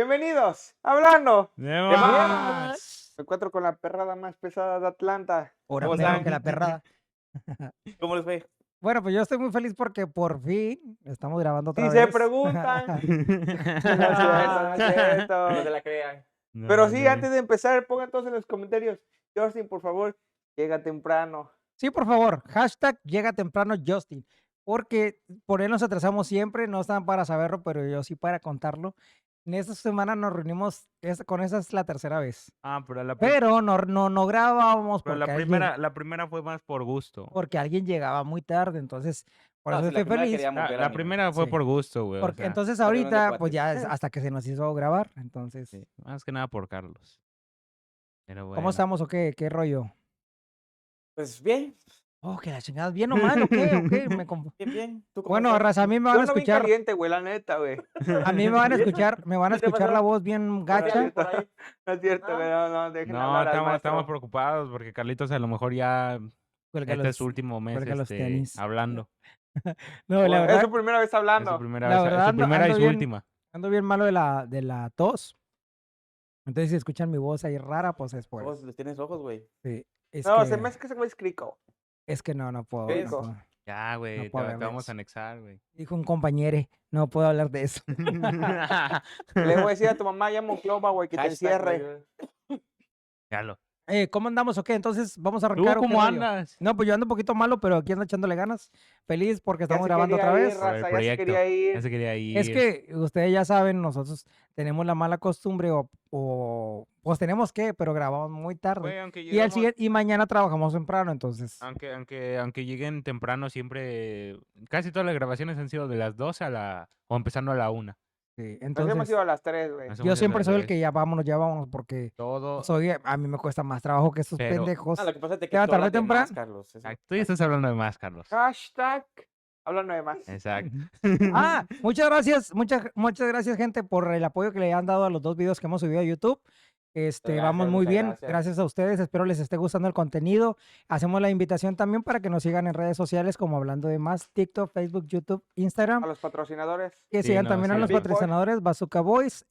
Bienvenidos, hablando. ¡De más! más! Me encuentro con la perrada más pesada de Atlanta. Ahora ¿Cómo perro están? que la perrada. ¿Cómo les fue? Bueno, pues yo estoy muy feliz porque por fin estamos grabando otra Si vez. se preguntan. No es cierto, no es cierto. No se la crean. No, Pero sí, no. antes de empezar, pongan todos en los comentarios. Justin, por favor, llega temprano. Sí, por favor, hashtag llega temprano Justin, porque por él nos atrasamos siempre, no están para saberlo, pero yo sí para contarlo. En esta semana nos reunimos, con esa es la tercera vez, Ah, pero pero no grabábamos pero porque, la primera fue más por gusto. porque alguien llegaba muy tarde, entonces por No, eso si la estoy primera feliz. queríamos ver La a mí, primera fue Sí. por gusto, güey. Porque entonces reunión de ahorita, pues cuates. ya hasta que se nos hizo grabar, entonces, Sí, más que nada por Carlos. Pero bueno. ¿cómo estamos o qué? ¿Qué rollo? Pues bien, Oh, que la chingada, ¿bien o mal o qué? ¿O qué? bien, bien. ¿Tú cómo Bueno, estás? raza, a mí me van Yo a ando bien escuchar, caliente, güey, la neta, güey. a mí me van a escuchar, ¿Qué te pasó? la voz bien No es gacha. cierto, por ahí. no es cierto, No. güey, no, dejen No, hablar al estamos maestro. preocupados porque Carlitos a lo mejor ya Cuelga este es los- su último mes cuelga los tenis. hablando. No, Bueno, la Es verdad, su primera vez Es hablando. su primera La vez, verdad, su primera y ando su bien- última. ando bien malo de la tos. Entonces, si escuchan mi voz ahí rara, pues es por eso. Ojos, les tienes ojos, güey. Sí, No, que, se me hace que ese güey es crico. es que no puedo. ¿Qué no dijo? puedo. Ya, güey, puedo te hablar de vamos eso. a anexar, güey. Dijo un compañero, no puedo hablar de eso. Le voy a decir a tu mamá, ya Monclova, güey, que te Hashtag, encierre. güey. Ya lo. ¿Cómo andamos o qué? Entonces, ¿vamos a ¿Tú arrancar o qué cómo rollo? andas? No, pues yo ando un poquito malo, pero aquí ando echándole ganas. Feliz porque Ya estamos se grabando quería otra ir, vez. Por el raza, ya se proyecto. quería ir. Ya se quería ir. Es que ustedes ya saben, nosotros tenemos la mala costumbre pues tenemos que, pero grabamos muy tarde. Güey, aunque Y, llegamos- y mañana trabajamos temprano, entonces. Aunque lleguen temprano, siempre, casi todas las grabaciones han sido de las 12 o empezando a la 1. Sí, Nos hemos entonces ido a las 3, güey. Nos yo hemos ido siempre las soy el tres. que ya vámonos, porque Todo. a mí me cuesta más trabajo que estos Pero- pendejos. Ah, lo que pasa es que ¿Te va a tú hablas tardar de más, temprano? Carlos. eso. Exacto, tú ya estás hablando de más, Carlos. Hashtag, hablando de más. Exacto. Ah, muchas gracias, gente, por el apoyo que le han dado a los 2 videos que hemos subido a YouTube. Gracias, Vamos muy muchas bien, gracias. gracias a ustedes, espero les esté gustando el contenido. Hacemos la invitación también para que nos sigan en redes sociales como Hablando de Más, TikTok, Facebook, YouTube, Instagram. A los patrocinadores. Que Sí, sigan no, también a sí, los Big Boy. patrocinadores, Bazooka Boys,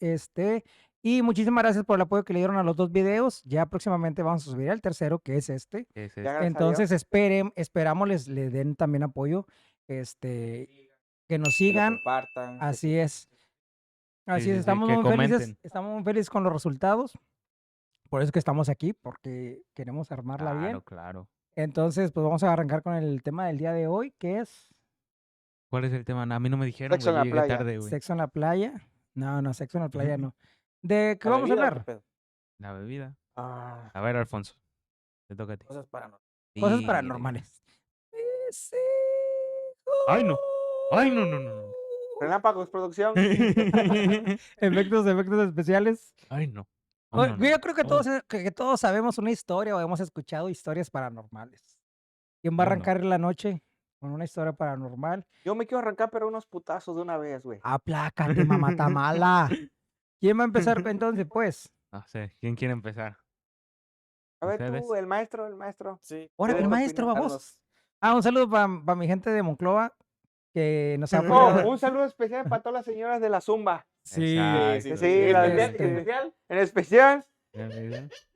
y muchísimas gracias por el apoyo que le dieron a los 2 videos. Ya próximamente vamos a subir el tercero, que es este. ¿Qué es Ya, esto? gracias a Entonces Dios. esperamos le den también apoyo, que nos Que lo sigan. compartan. que Así es. Así sí, es, sí, estamos que muy felices, comenten. con los resultados. Por eso es que estamos aquí, porque queremos armarla bien. Claro, claro. Entonces, pues vamos a arrancar con el tema del día de hoy, que es ¿Cuál es el tema? A mí no me dijeron, Sexo güey. en la Yo llegué playa. tarde, güey. sexo en la playa. No, sexo en la playa no. ¿De qué ¿La vamos a bebida o qué hablar? pedo? La bebida. Ah, A ver, Alfonso. Te toca a ti. cosas paranormales. Cosas Sí, paranormales. Ay, no. Ay, no, no, no. Relámpagos, producción. Efectos especiales. Ay, no. Oh, Ay, no, no, yo no. creo que Oh, que todos sabemos una historia o hemos escuchado historias paranormales. ¿Quién va a Yo no. arrancar la noche con una historia paranormal? Yo me quiero arrancar, pero unos putazos de una vez, güey. Aplácate, mamá mala. ¿Quién va a empezar entonces, pues? No sé. ¿Quién quiere empezar? A ver ¿Ustedes? tú, el maestro, el maestro. Sí. Ahora, Yo el de tu maestro, opinión, vamos. Un saludo para mi gente de Monclova que nos ha Oh, apoyado. un saludo especial para todas las señoras de la Zumba. Sí, Exacto. sí, la- especial. En especial,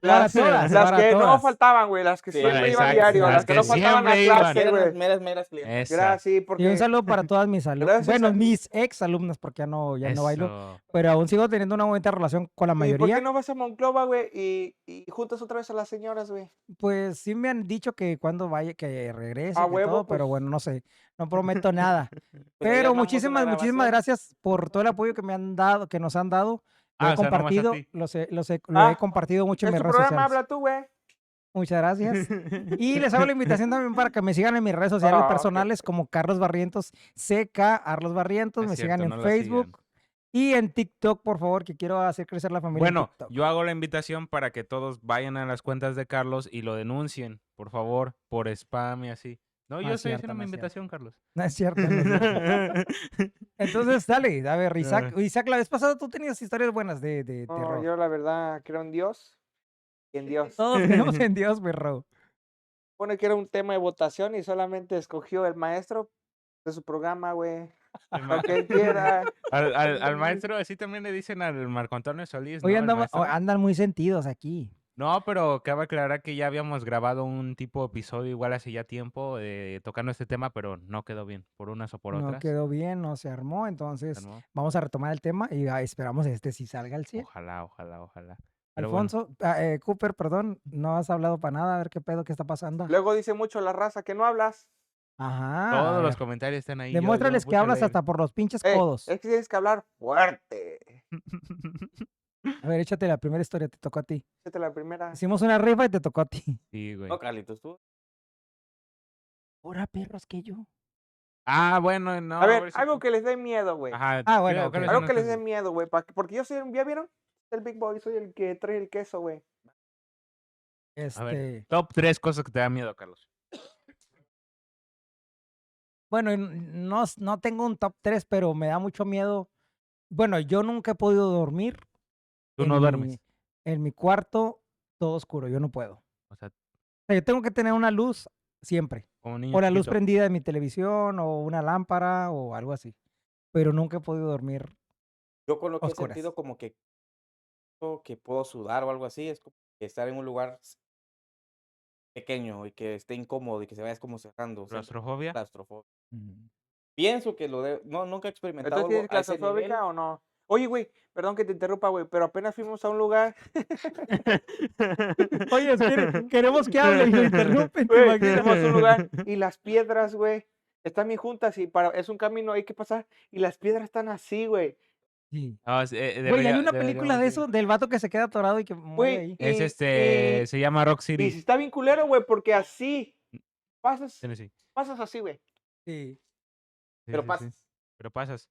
para las, todas, las para que no todas. faltaban, güey. Las que Sí, siempre iban exacto, diario. las Las que que no faltaban a siempre iban. clase, Eran güey. las meras clientes. Gracias, sí, Y un porque saludo para todas mis alumnas. Gracias Bueno, a- mis ex alumnas, porque ya no bailo. Eso. Pero aún sigo teniendo una bonita relación con la ¿y por mayoría. qué no vas a Monclova, güey? Y juntas otra vez a las señoras, güey. Pues sí me han dicho que cuando vaya, que regrese, A que huevo, todo, pero pues. bueno, no sé, no prometo nada. Pues ahí Pero armamos una muchísimas grabación. gracias por todo el apoyo que me han dado, que nos han dado. Lo Ah, he o sea, nomás a compartido, ti. lo he Ah, compartido mucho en En mis tu redes programa sociales. habla tú, güey. Muchas gracias. Y les hago la invitación también para que me sigan en mis redes sociales Ah, ok. personales como Carlos Barrientos, CK Arlos Barrientos, Es me sigan cierto, en no la Facebook sigan. y en TikTok, por favor, que quiero hacer crecer la familia en Bueno, TikTok. yo hago la invitación para que todos vayan a las cuentas de Carlos y lo denuncien, por favor, por spam y así. No, No yo es estoy cierto, haciendo no mi es cierto. invitación, Carlos. No es cierto, no es cierto. Entonces, dale, a ver, Isaac, la vez pasada tú tenías historias buenas de No, terror. yo la verdad creo en Dios y en Dios. Todos creemos en Dios, perro. Pone que era un tema de votación y solamente escogió el maestro de su programa, güey. Lo que quiera. Al maestro así también le dicen al Marco Antonio Solís, Hoy ¿no? El maestro. andan muy sentidos aquí. No, pero cabe aclarar que ya habíamos grabado un tipo de episodio igual hace ya tiempo tocando este tema, pero no quedó bien, por unas o por No otras. quedó bien, no se armó, entonces Armó. vamos a retomar el tema y esperamos sí salga al 100. Ojalá. Pero bueno, Alfonso, Cooper, perdón, no has hablado para nada, a ver qué pedo, qué está pasando. Luego dice mucho la raza que no hablas. Ajá, a todos los ver, comentarios están ahí. yo me demuéstrales que puse a hablas leer. hasta por los pinches Es codos. que tienes que hablar fuerte. A ver, échate la primera historia, te tocó a ti. Esta es la primera. Hicimos una rifa y te tocó a ti. Sí, güey. No, Carlitos, tú. Ahora perros que yo. Ah, bueno, no. A ver, ver si- algo que les dé miedo, güey. Ajá. Ah, bueno, ok. Algo que les dé miedo, güey. Porque yo soy, ¿ya vieron? El Big Boy, soy el que trae el queso, güey. A ver, top 3 cosas que te dan miedo, Carlos. Bueno, no tengo un top 3, pero me da mucho miedo. Bueno, yo nunca he podido dormir. Tú no duermes. En mi cuarto, todo oscuro, yo no puedo. O sea, O sea, yo tengo que tener una luz siempre. como niño O la luz chiquito. prendida de mi televisión, o una lámpara, o algo así. Pero nunca he podido dormir. Yo con lo que he Oscuras. sentido como que puedo sudar o algo así, es como que estar en un lugar pequeño y que esté incómodo y que se vaya como cerrando. siempre ¿Claustrofobia? claustrofobia. Mm. Pienso que no, nunca he experimentado ¿Entonces tienes algo a ese claustrofóbica nivel. o no? Oye, güey, perdón que te interrumpa, güey, pero apenas fuimos a un lugar. Oye, queremos que hable y lo interrumpen. ¿te Güey, imaginas? fuimos a un lugar y las piedras, güey, están bien juntas y es un camino, hay que pasar y las piedras están así, güey. Sí. No, Güey, hay una película de eso. eso, del vato que se queda atorado y que muere Güey, ahí. Es y- se llama Rock Y City, si está bien culero, güey, porque así pasas Tennessee. así, güey. Sí. Sí, Pero sí, sí. pasas. Pero pasas.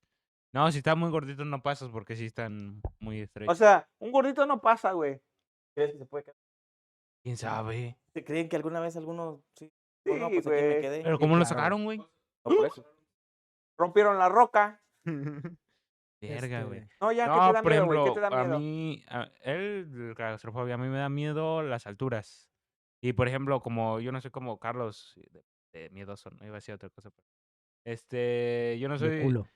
No, si está muy gordito no pasas porque sí están muy O estrechos. sea, un gordito no pasa, güey. ¿Crees que se puede quedar? ¿Quién sabe? ¿Se creen que alguna vez alguno sí? Sí, No, pues aquí me güey. quedé. Pero Sí, ¿cómo lo claro. sacaron, güey? No, por eso. Rompieron la roca. Verga, güey. No, ya, ¿qué No, te da por miedo, güey? ¿Qué ejemplo, te da a miedo? mí, claustrofobia, a mí me da miedo las alturas. Y por ejemplo, como yo no soy como Carlos, de miedoso, no iba a decir otra cosa, pero yo no De soy culo.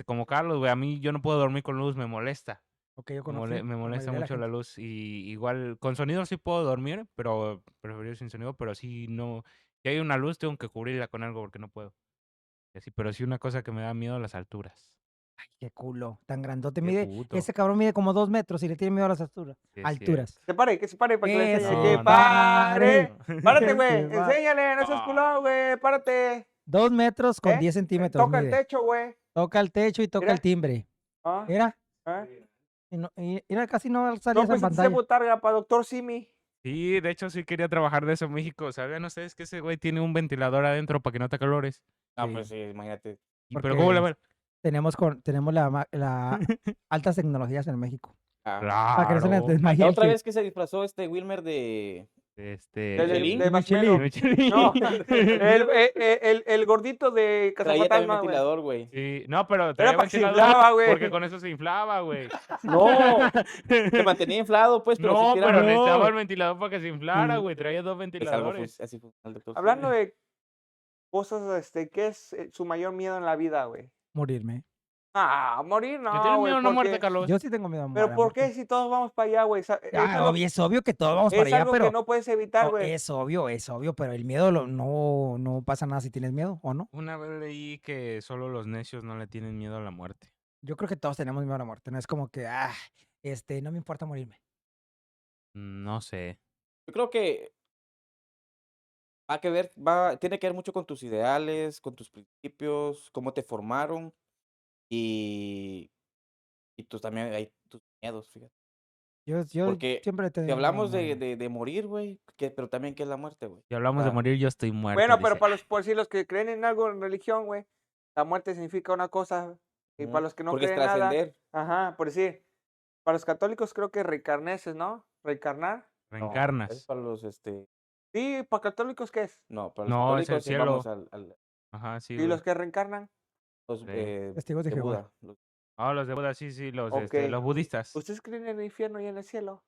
como Carlos, güey, a mí yo no puedo dormir con luz, me molesta. Ok, yo Me conozco. me molesta mucho la luz y igual con sonido sí puedo dormir, pero prefiero sin sonido, pero sí no, si hay una luz tengo que cubrirla con algo porque no puedo. Y así, pero sí una cosa que me da miedo las alturas. Qué culo. Tan grandote. Qué puto. Ese cabrón mide como 2 metros y le tiene miedo a las alturas. Sí, es Alturas. Que se pare para que le Que enseñe. se Que pare. pare. Párate, Que güey. se va. Enséñale, no seas Ah. culón, güey. Párate. 2 metros con ¿Eh? 10 centímetros. Toca el mide. techo, güey. Toca el techo y toca Mira. el timbre. Ah, Mira. ah. Mira, casi no salías No, pues en se pantalla. botarga para doctor Simi. Sí, de hecho sí quería trabajar de eso en México. ¿Sabían ustedes que ese güey tiene un ventilador adentro para que no te calores? Ah, Sí. pues sí, imagínate. Pero ¿cómo le va? Tenemos las altas tecnologías en México. Ah. Para que no se les Claro. desmaye La el otra que- vez que se disfrazó Wilmer de De Michelin. Marshmello. No, el gordito de traía también Cazafantasma, güey. ventilador, güey. Sí, no, pero Era traía para que se ventilador inflaba, güey. porque con eso se inflaba, güey. No, se mantenía inflado, pues, pero No, sí que era pero no. necesitaba el ventilador para que se inflara, Sí. güey. Traía 2 es algo ventiladores. así funciona el doctor. Hablando de cosas, ¿qué es su mayor miedo en la vida, güey? Morirme. Ah, morir ¿Que no, tienes güey. miedo a una muerte, porque- Carlos? Yo sí tengo miedo a Pero la ¿por qué muerte. si todos vamos para allá, güey? Es obvio que todos vamos para Es allá, algo pero que no puedes evitar, no, güey. es obvio, pero el miedo no pasa nada si tienes miedo, ¿o no? Una vez leí que solo los necios no le tienen miedo a la muerte. Yo creo que todos tenemos miedo a la muerte, no es como que, no me importa morirme. No sé. Yo creo que tiene que ver mucho con tus ideales, con tus principios, cómo te formaron y tus también hay tus miedos, fíjate. Yo Porque siempre he Si tenido hablamos miedo. de morir, güey, pero también qué es la muerte, güey. Si hablamos de Ah. morir, yo estoy muerto. Bueno, pero dice. por si los que creen en algo en religión, güey, la muerte significa una cosa. Y para los que no Porque es creen nada. trascender. Ajá, por decir. Para los católicos creo que reencarneces, ¿no? Reencarnar. No, Reencarnas. es para los, Sí, para católicos, ¿qué es? no, para los No, es el católicos cielo. vamos Ajá, sí, Y güey. los que reencarnan. los Sí. Testigos de Jehová. Buda. Ah, los de Buda, sí, los, Ok. los budistas. ¿Ustedes creen en el infierno y en el cielo?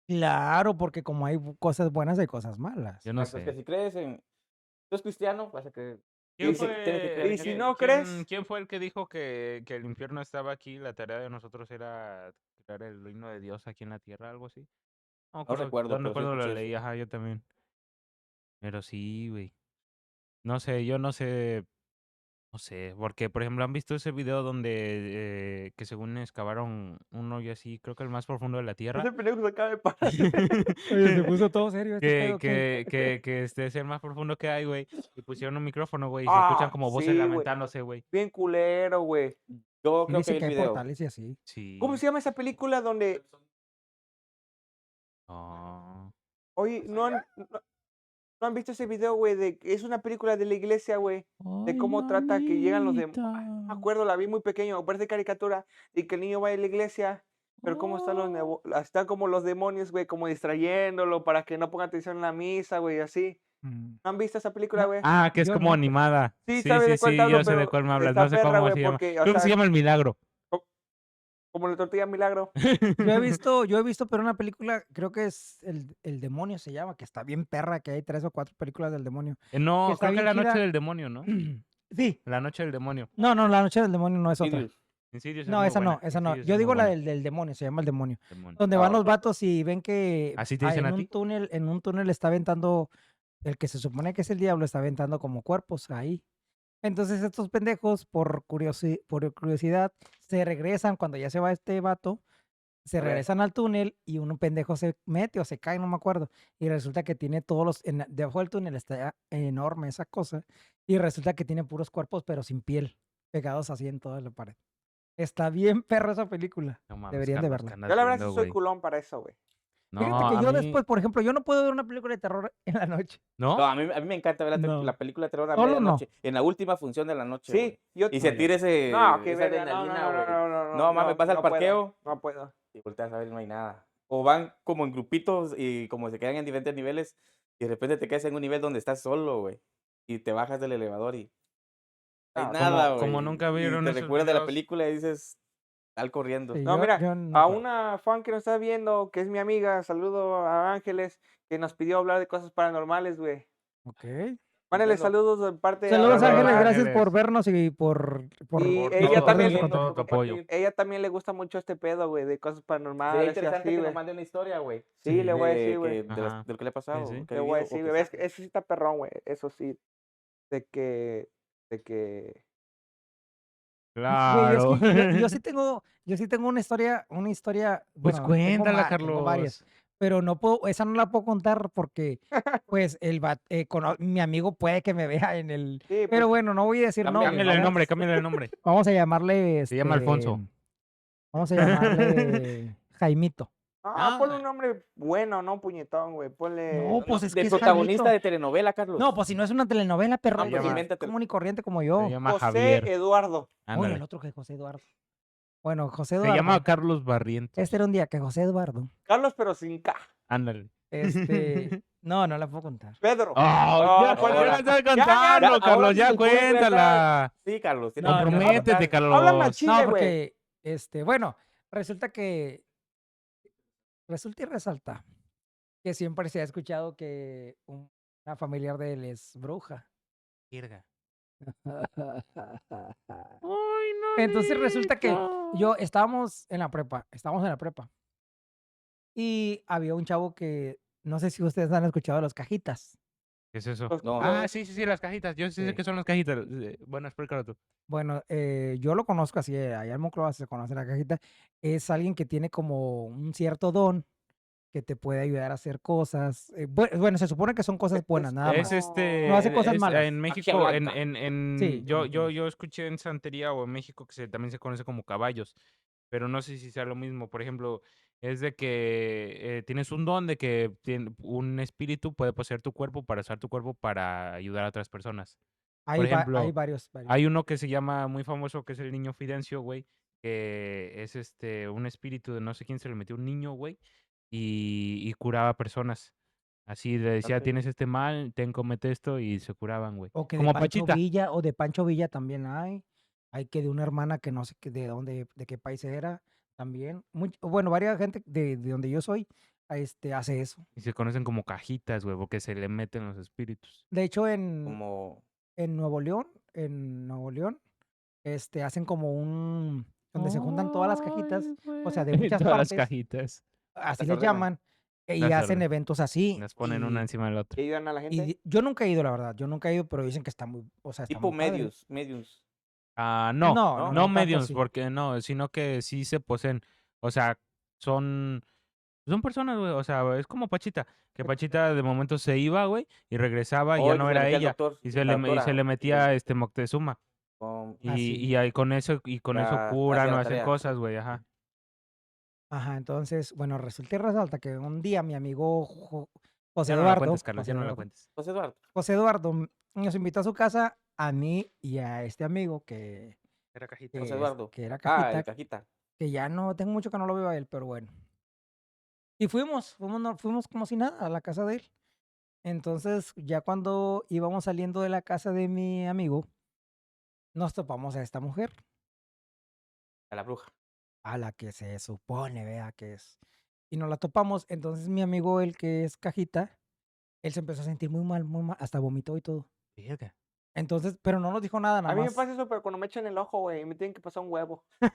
Claro, porque como hay cosas buenas, hay cosas malas. Yo no Exacto, es sé. que si crees en... Tú eres cristiano, vas a creer ¿Quién Sí, tienes que fue, creer en Y si eso. no crees, quién fue el que dijo que el infierno estaba aquí? La tarea de nosotros era crear el reino de Dios aquí en la tierra, algo así. No me No acuerdo recuerdo, dónde pero sí cuando lo escuché leí, eso. ajá, yo también. Pero sí, güey. No sé, yo no sé, no sé, porque por ejemplo, ¿han visto ese video donde que según excavaron un hoyo así, creo que el más profundo de la tierra? ese pendejo se acaba de parar. Oye, se puso todo serio este que, pedo. ¿Qué? que este es el más profundo que hay, güey. Y pusieron un micrófono, güey, y se escuchan Ah, como voces sí, güey. lamentándose, güey. Bien culero, güey. Yo Y creo que dice vi que el hay video. portales y así. ¿Cómo Sí. se llama esa película donde, No. oye, no han visto ese video, güey, de que es una película de la iglesia, güey, de cómo trata que llegan los demonios? No me acuerdo, la vi muy pequeño, parece caricatura, y que el niño va a la iglesia, pero cómo están están como los demonios, güey, como distrayéndolo para que no ponga atención en la misa, güey, así. Mm. ¿No han visto esa película, No, güey? Ah, que es yo como no. animada. Sí, Sí, sabes sí, de cuál te sí, hablo, yo sé de pero cuál me hablas. está No sé perra, cómo güey, se llama. porque, o Creo que se sea, llama El Milagro. como la tortilla milagro. Yo he visto, pero una película, creo que es el demonio se llama, que está bien perra, que hay 3 o 4 películas del demonio. Que No, está creo que bien La Noche chida. del Demonio, ¿no? Sí. La Noche del Demonio. No, la noche del demonio no es otra. Insidious. Insidious es No, muy esa no, buena. esa no. Insidious Yo es muy digo la buena. del demonio, se llama el demonio. Demonio. Donde van Ah, los ok. vatos y ven que ¿Así te dicen a ti? en un túnel está aventando, el que se supone que es el diablo, está aventando como cuerpos ahí. Entonces estos pendejos, por curiosidad, se regresan cuando ya se va este vato, se A ver. regresan al túnel y un pendejo se mete o se cae, no me acuerdo. Y resulta que tiene todos debajo del túnel está enorme esa cosa. Y resulta que tiene puros cuerpos, pero sin piel, pegados así en toda la pared. Está bien perro esa película. No mames, Deberían de Carlos, ¿qué verla. andas Yo la verdad sí viendo, soy güey? culón para eso, güey. Fíjate No, que a yo mí... después, por ejemplo, yo no puedo ver una película de terror en la noche. No, ¿No? a mí me encanta ver No. la película de terror a Solo no. medianoche. En la última función de la noche, güey. Sí, yo... Y No, sentir yo... No, qué esa verga, no, adrenalina, güey. no, No, mames, vas al no puedo, parqueo no puedo. y volteas a ver y no hay nada. O van como en grupitos y como se quedan en diferentes niveles y de repente te quedas en un nivel donde estás solo, güey. Y te bajas del elevador y no hay No, nada, Como güey. nunca Y vieron te esos recuerdas de la videos. película y dices, sal corriendo. Sí, no, mira, yo no a puedo. una fan que nos está viendo, que es mi amiga, saludo a Ángeles, que nos pidió hablar de cosas paranormales, güey. Ok. Mándale Entiendo. saludos de parte Saludos, de Saludos, Ángeles. Iván. Gracias por Ángeles. vernos y por Y Por ella todo, compartirnos también, con todo tu apoyo. ella también le gusta mucho este pedo, güey, de cosas Sería paranormales y interesante así, que nos güey. mande una historia, güey. Sí, le voy a decir, De, güey. Ajá. de lo que le ha pasado, Sí, sí. que ha Le voy a vivido. decir, O güey. que Ves, sabe. eso sí está perrón, güey. Eso sí. De que. Güey, es Claro. que yo sí tengo una historia, Pues bueno, cuéntala, tengo varias, Carlos. pero no puedo, esa no la puedo contar porque, pues, mi amigo puede que me vea en el, Sí, pero pues. bueno, no voy a decir Cámbiale nombres, Cámbiale el vamos, nombre, cámbiale el nombre. vamos a llamarle, Se llama Alfonso. vamos a llamarle Jaimito. No, ponle un Ah, nombre bueno, no puñetón, güey. Ponle. No, pues es De que es protagonista Jaimito. de telenovela, Carlos. No, pues si no es una telenovela, perro, Ah, Se pues llama- invéntatelo. común y corriente como se yo. llama José Javier. Eduardo. Uy, Ándale. el otro que José Eduardo. Bueno, José Se Eduardo. llama Carlos Barrientos. Este era un día que José Eduardo, Carlos, pero sin K. Ándale. no la puedo contar. Pedro. Oh, ya, ¿cuál ya era? no sabes Ya, contarlo, ahora Carlos, sí ya se puede cuéntala. Sí, Carlos. No, no, Comprométete, Carlos. Háblame a Chile, No, güey. porque, bueno, resulta y resalta que siempre se ha escuchado que una familiar de él es bruja. Virga. Entonces resulta que estábamos en la prepa, y había un chavo que, no sé si ustedes han escuchado de los cajitas. ¿Qué es eso? Los- No. Ah, sí, las cajitas. Yo sí sé Sí. qué son las cajitas. Bueno, explícalo tú. Bueno, yo lo conozco así, allá en Monclova se conoce la cajita. Es alguien que tiene como un cierto don que te puede ayudar a hacer cosas. Bueno, se supone que son cosas buenas, nada Es más. este. No hace cosas es- malas. En Magia México, blanca. Sí, yo escuché en Santería o en México que también se conoce como caballos, pero no sé si sea lo mismo. Por ejemplo, es de que tienes un don de que un espíritu puede poseer tu cuerpo para usar tu cuerpo para ayudar a otras personas. Hay, Por hay ejemplo, varios. hay uno que se llama muy famoso que es el niño Fidencio, güey, que es un espíritu de no sé quién se le metió un niño, güey, y curaba personas. Así le decía, Ok. tienes este mal, comete esto y se curaban, güey. O que Como de Pancho Pachita. Villa, o de Pancho Villa también hay. Hay que de una hermana que no sé de dónde, de qué país era también. Bueno, varias gente de donde yo soy, hace eso. Y se conocen como cajitas, güey, porque se le meten los espíritus. De hecho, Como en Nuevo León, hacen como donde se juntan todas las cajitas, o sea, de muchas Todas las partes, cajitas. así Las les ordenan. llaman, y Las hacen ordenan. eventos así. Las ponen una encima de la ¿Y otra. ayudan a la gente? Yo nunca he ido, la verdad, yo nunca he ido, pero dicen que está muy, o sea, está Tipo muy padre. medios. No, No, ¿no? no, no no tanto mediums, así. porque no, sino que sí se poseen. O sea, son personas, güey. O sea, es como Pachita. Que Pachita de momento se iba, güey, y regresaba y ya Oh, y que no se le era metía el ella. doctor, Y la y se doctora. le metía Moctezuma. Así. Y ahí con eso Ya curan hacía o la hacen tarea. cosas, güey, ajá. Ajá, entonces, bueno, resulta y resalta que un día mi amigo José Ya no la Eduardo, cuentes, Carlos, ya no la cuentes. José Eduardo. Nos invitó a su casa, a mí y a este amigo que, Era cajita. José Eduardo. que era Ah, el Cajita, cajita. que ya no, tengo mucho que no lo veo a él, pero bueno. Y fuimos como si nada a la casa de él. Entonces, ya cuando íbamos saliendo de la casa de mi amigo, nos topamos a esta mujer, A la bruja. a la que se supone, vea, que es. Y nos la topamos, entonces mi amigo, el que es Cajita, él se empezó a sentir muy mal, hasta vomitó y todo. Verga. Entonces, pero no nos dijo nada, nada A mí me más. pasa eso, pero cuando me echan el ojo, güey, me tienen que pasar un huevo. Güey,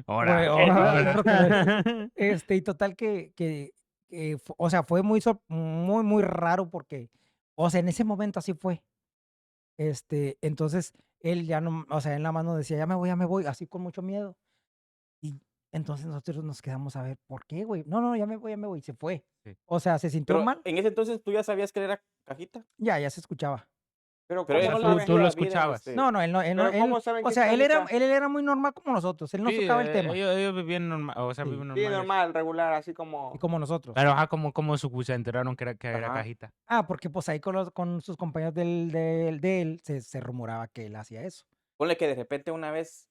Ahora, otro color. ahora. Y total o sea, fue muy raro porque, o sea, en ese momento así fue. Entonces, él ya no, o sea, en la mano decía, ya me voy, así con mucho miedo. Y entonces nosotros nos quedamos a ver, ¿por qué, güey? No, ya me voy, y se fue. Sí. O sea, se sintió Pero mal, en ese entonces tú ya sabías que él era cajita. ya se escuchaba. Pero Pero ¿cómo él no le saben? tú lo decía, miren, escuchabas. No, él no, Pero ¿cómo saben o que es sea, cajita? él era muy normal como nosotros, él no Sí, tocaba el tema, ellos vivían normal, o sea, Sí. viven Sí, normales. normal, regular, así y como... como nosotros. Pero ajá, como se enteraron que era Ajá. cajita. Porque pues ahí con sus compañeros de él se rumoraba que él hacía eso. Ponle que de repente una vez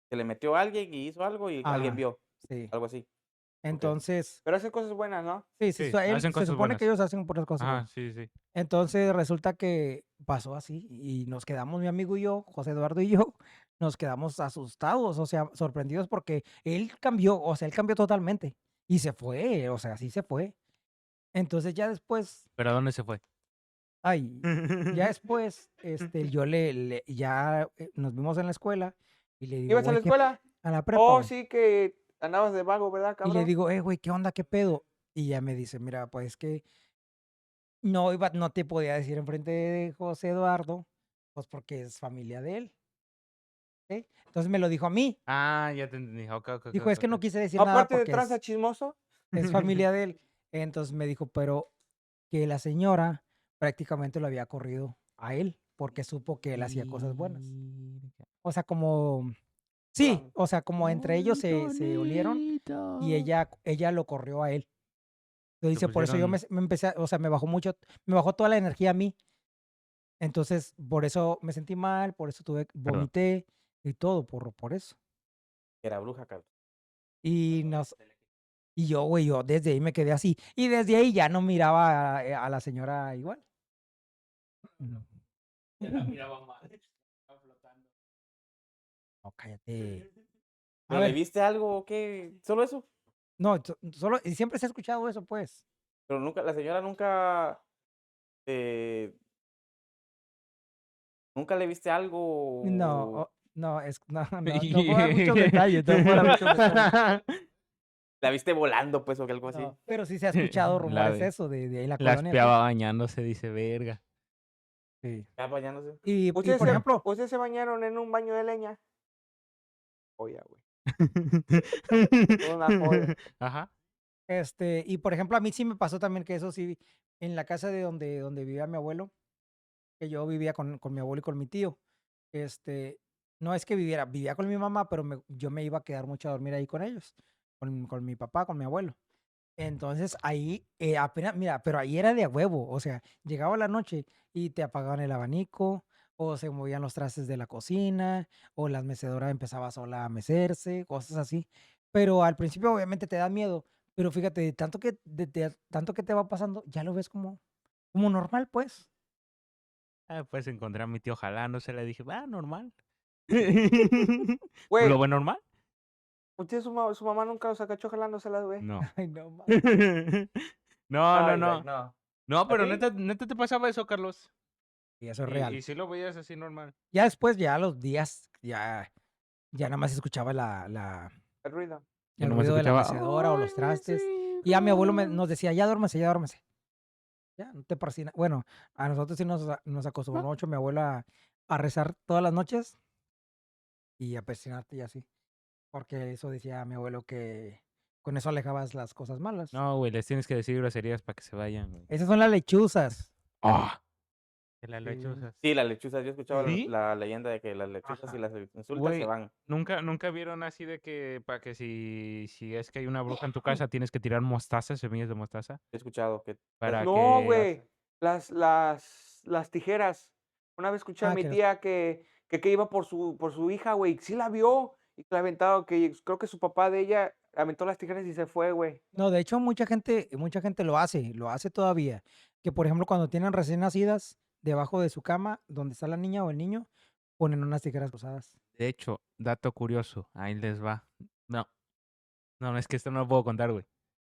se le metió a alguien y hizo algo y alguien Ajá, vio. sí. Algo así. Entonces, Pero hace cosas buenas, ¿no? sí, Sí, él hacen se cosas supone que buenas. ellos hacen puras cosas Ajá, buenas. sí. Entonces resulta que pasó así y nos quedamos, mi amigo y yo, José Eduardo y yo, nos quedamos asustados, o sea, sorprendidos porque él cambió, o sea, él cambió totalmente y se fue, o sea, sí se fue. Entonces ya después, ¿Pero a dónde se fue? ya después, yo ya nos vimos en la escuela y le digo, ¿Ibas a güey, la escuela? a la prepa, Oh, güey. sí, que andabas de vago, ¿verdad, Y le cabrón? digo, güey, ¿qué onda? ¿Qué pedo? Y ya me dice, mira, pues que no te podía decir enfrente de José Eduardo, pues porque es familia de él. ¿Ok? Entonces me lo dijo a mí. Ya te entendí. Ok. Dijo, es que no quise decir nada Aparte de porque tranza chismoso, es familia de él. Entonces me dijo, pero que la señora prácticamente lo había corrido a él porque supo que él hacía cosas buenas. O sea, como, sí, Perdón. o sea, como entre ellos se olieron y ella lo corrió a él. Entonces Te dice, por eso yo pusieron- me empecé, o sea, me bajó toda la energía a mí. Entonces, por eso me sentí mal, por eso vomité y todo, por eso. Era bruja, cabrón. Y yo, güey, yo desde ahí me quedé así. Y desde ahí ya no miraba a la señora igual. No, no, cállate. A ¿Pero le ver, viste algo o qué? ¿Solo eso? no, solo, y siempre se ha escuchado eso, pues. Pero nunca, la señora nunca, nunca le viste algo. No, no, no puedo dar muchos detalles, no puedo dar muchos detalles. La viste volando, pues, o algo así. No, pero sí se ha escuchado rumores de- eso de ahí la La colonia. espiaba bañándose, dice, verga. Pues. Sí. Ya bañándose. Y ¿Ustedes por ejemplo, ¿ustedes se bañaron en un baño de leña? Joya, güey. Una joya. Ajá. y por ejemplo, a mí sí me pasó también que eso sí, en la casa de donde vivía mi abuelo, que yo vivía con mi abuelo y con mi tío, no es que vivía con mi mamá, pero yo me iba a quedar mucho a dormir ahí con ellos, con mi papá, con mi abuelo. Entonces ahí apenas, mira, pero ahí era de a huevo, o sea, llegaba la noche y te apagaban el abanico, o se movían los trastes de la cocina, o la mecedora empezaba sola a mecerse, cosas así. Pero al principio obviamente te da miedo, pero fíjate, tanto que te va pasando, ya lo ves como normal, pues. Pues encontré a mi tío jalándose, le dije, normal. Güey, ¿Lo ve normal? ¿usted su mamá nunca los acachó jalándoselas, güey? No. Ay, no, ma. No. Ay, no. No, pero ¿A ti? neta te pasaba eso, Carlos. Y eso es real. Y si lo veías así normal. Ya después, ya los días, ya nada más escuchaba El ruido. Ya el nomás ruido de la escuchaba, mecedora o los "Ay, trastes. mis Y ya mi abuelo hijos". nos decía, ya duérmese, ya duérmese. Ya, no te persina. Bueno, a nosotros sí nos acostumbró mucho mi abuela a rezar todas las noches y a persinarte y así. Porque eso decía mi abuelo que con eso alejabas las cosas malas. No, güey, les tienes que decir groserías para que se vayan, güey. Esas son las lechuzas. Ah, de las Sí. lechuzas. Sí, las lechuzas. Yo he escuchado ¿Sí? la leyenda de que las lechuzas, Ajá. si las insultas, se Güey, van. ¿nunca vieron así de que para que si es que hay una bruja en tu casa tienes que tirar mostaza, semillas de mostaza? He escuchado que Para No, que... güey. Las tijeras. Una vez escuché a Ah, mi que tía que iba por su hija, güey. Sí la vio. Y que la aventaron, que creo que su papá de ella aventó las tijeras y se fue, güey. No, de hecho mucha gente lo hace todavía. Que por ejemplo cuando tienen recién nacidas, debajo de su cama, donde está la niña o el niño, ponen unas tijeras rosadas. De hecho, dato curioso, ahí les va. No, es que esto no lo puedo contar, güey.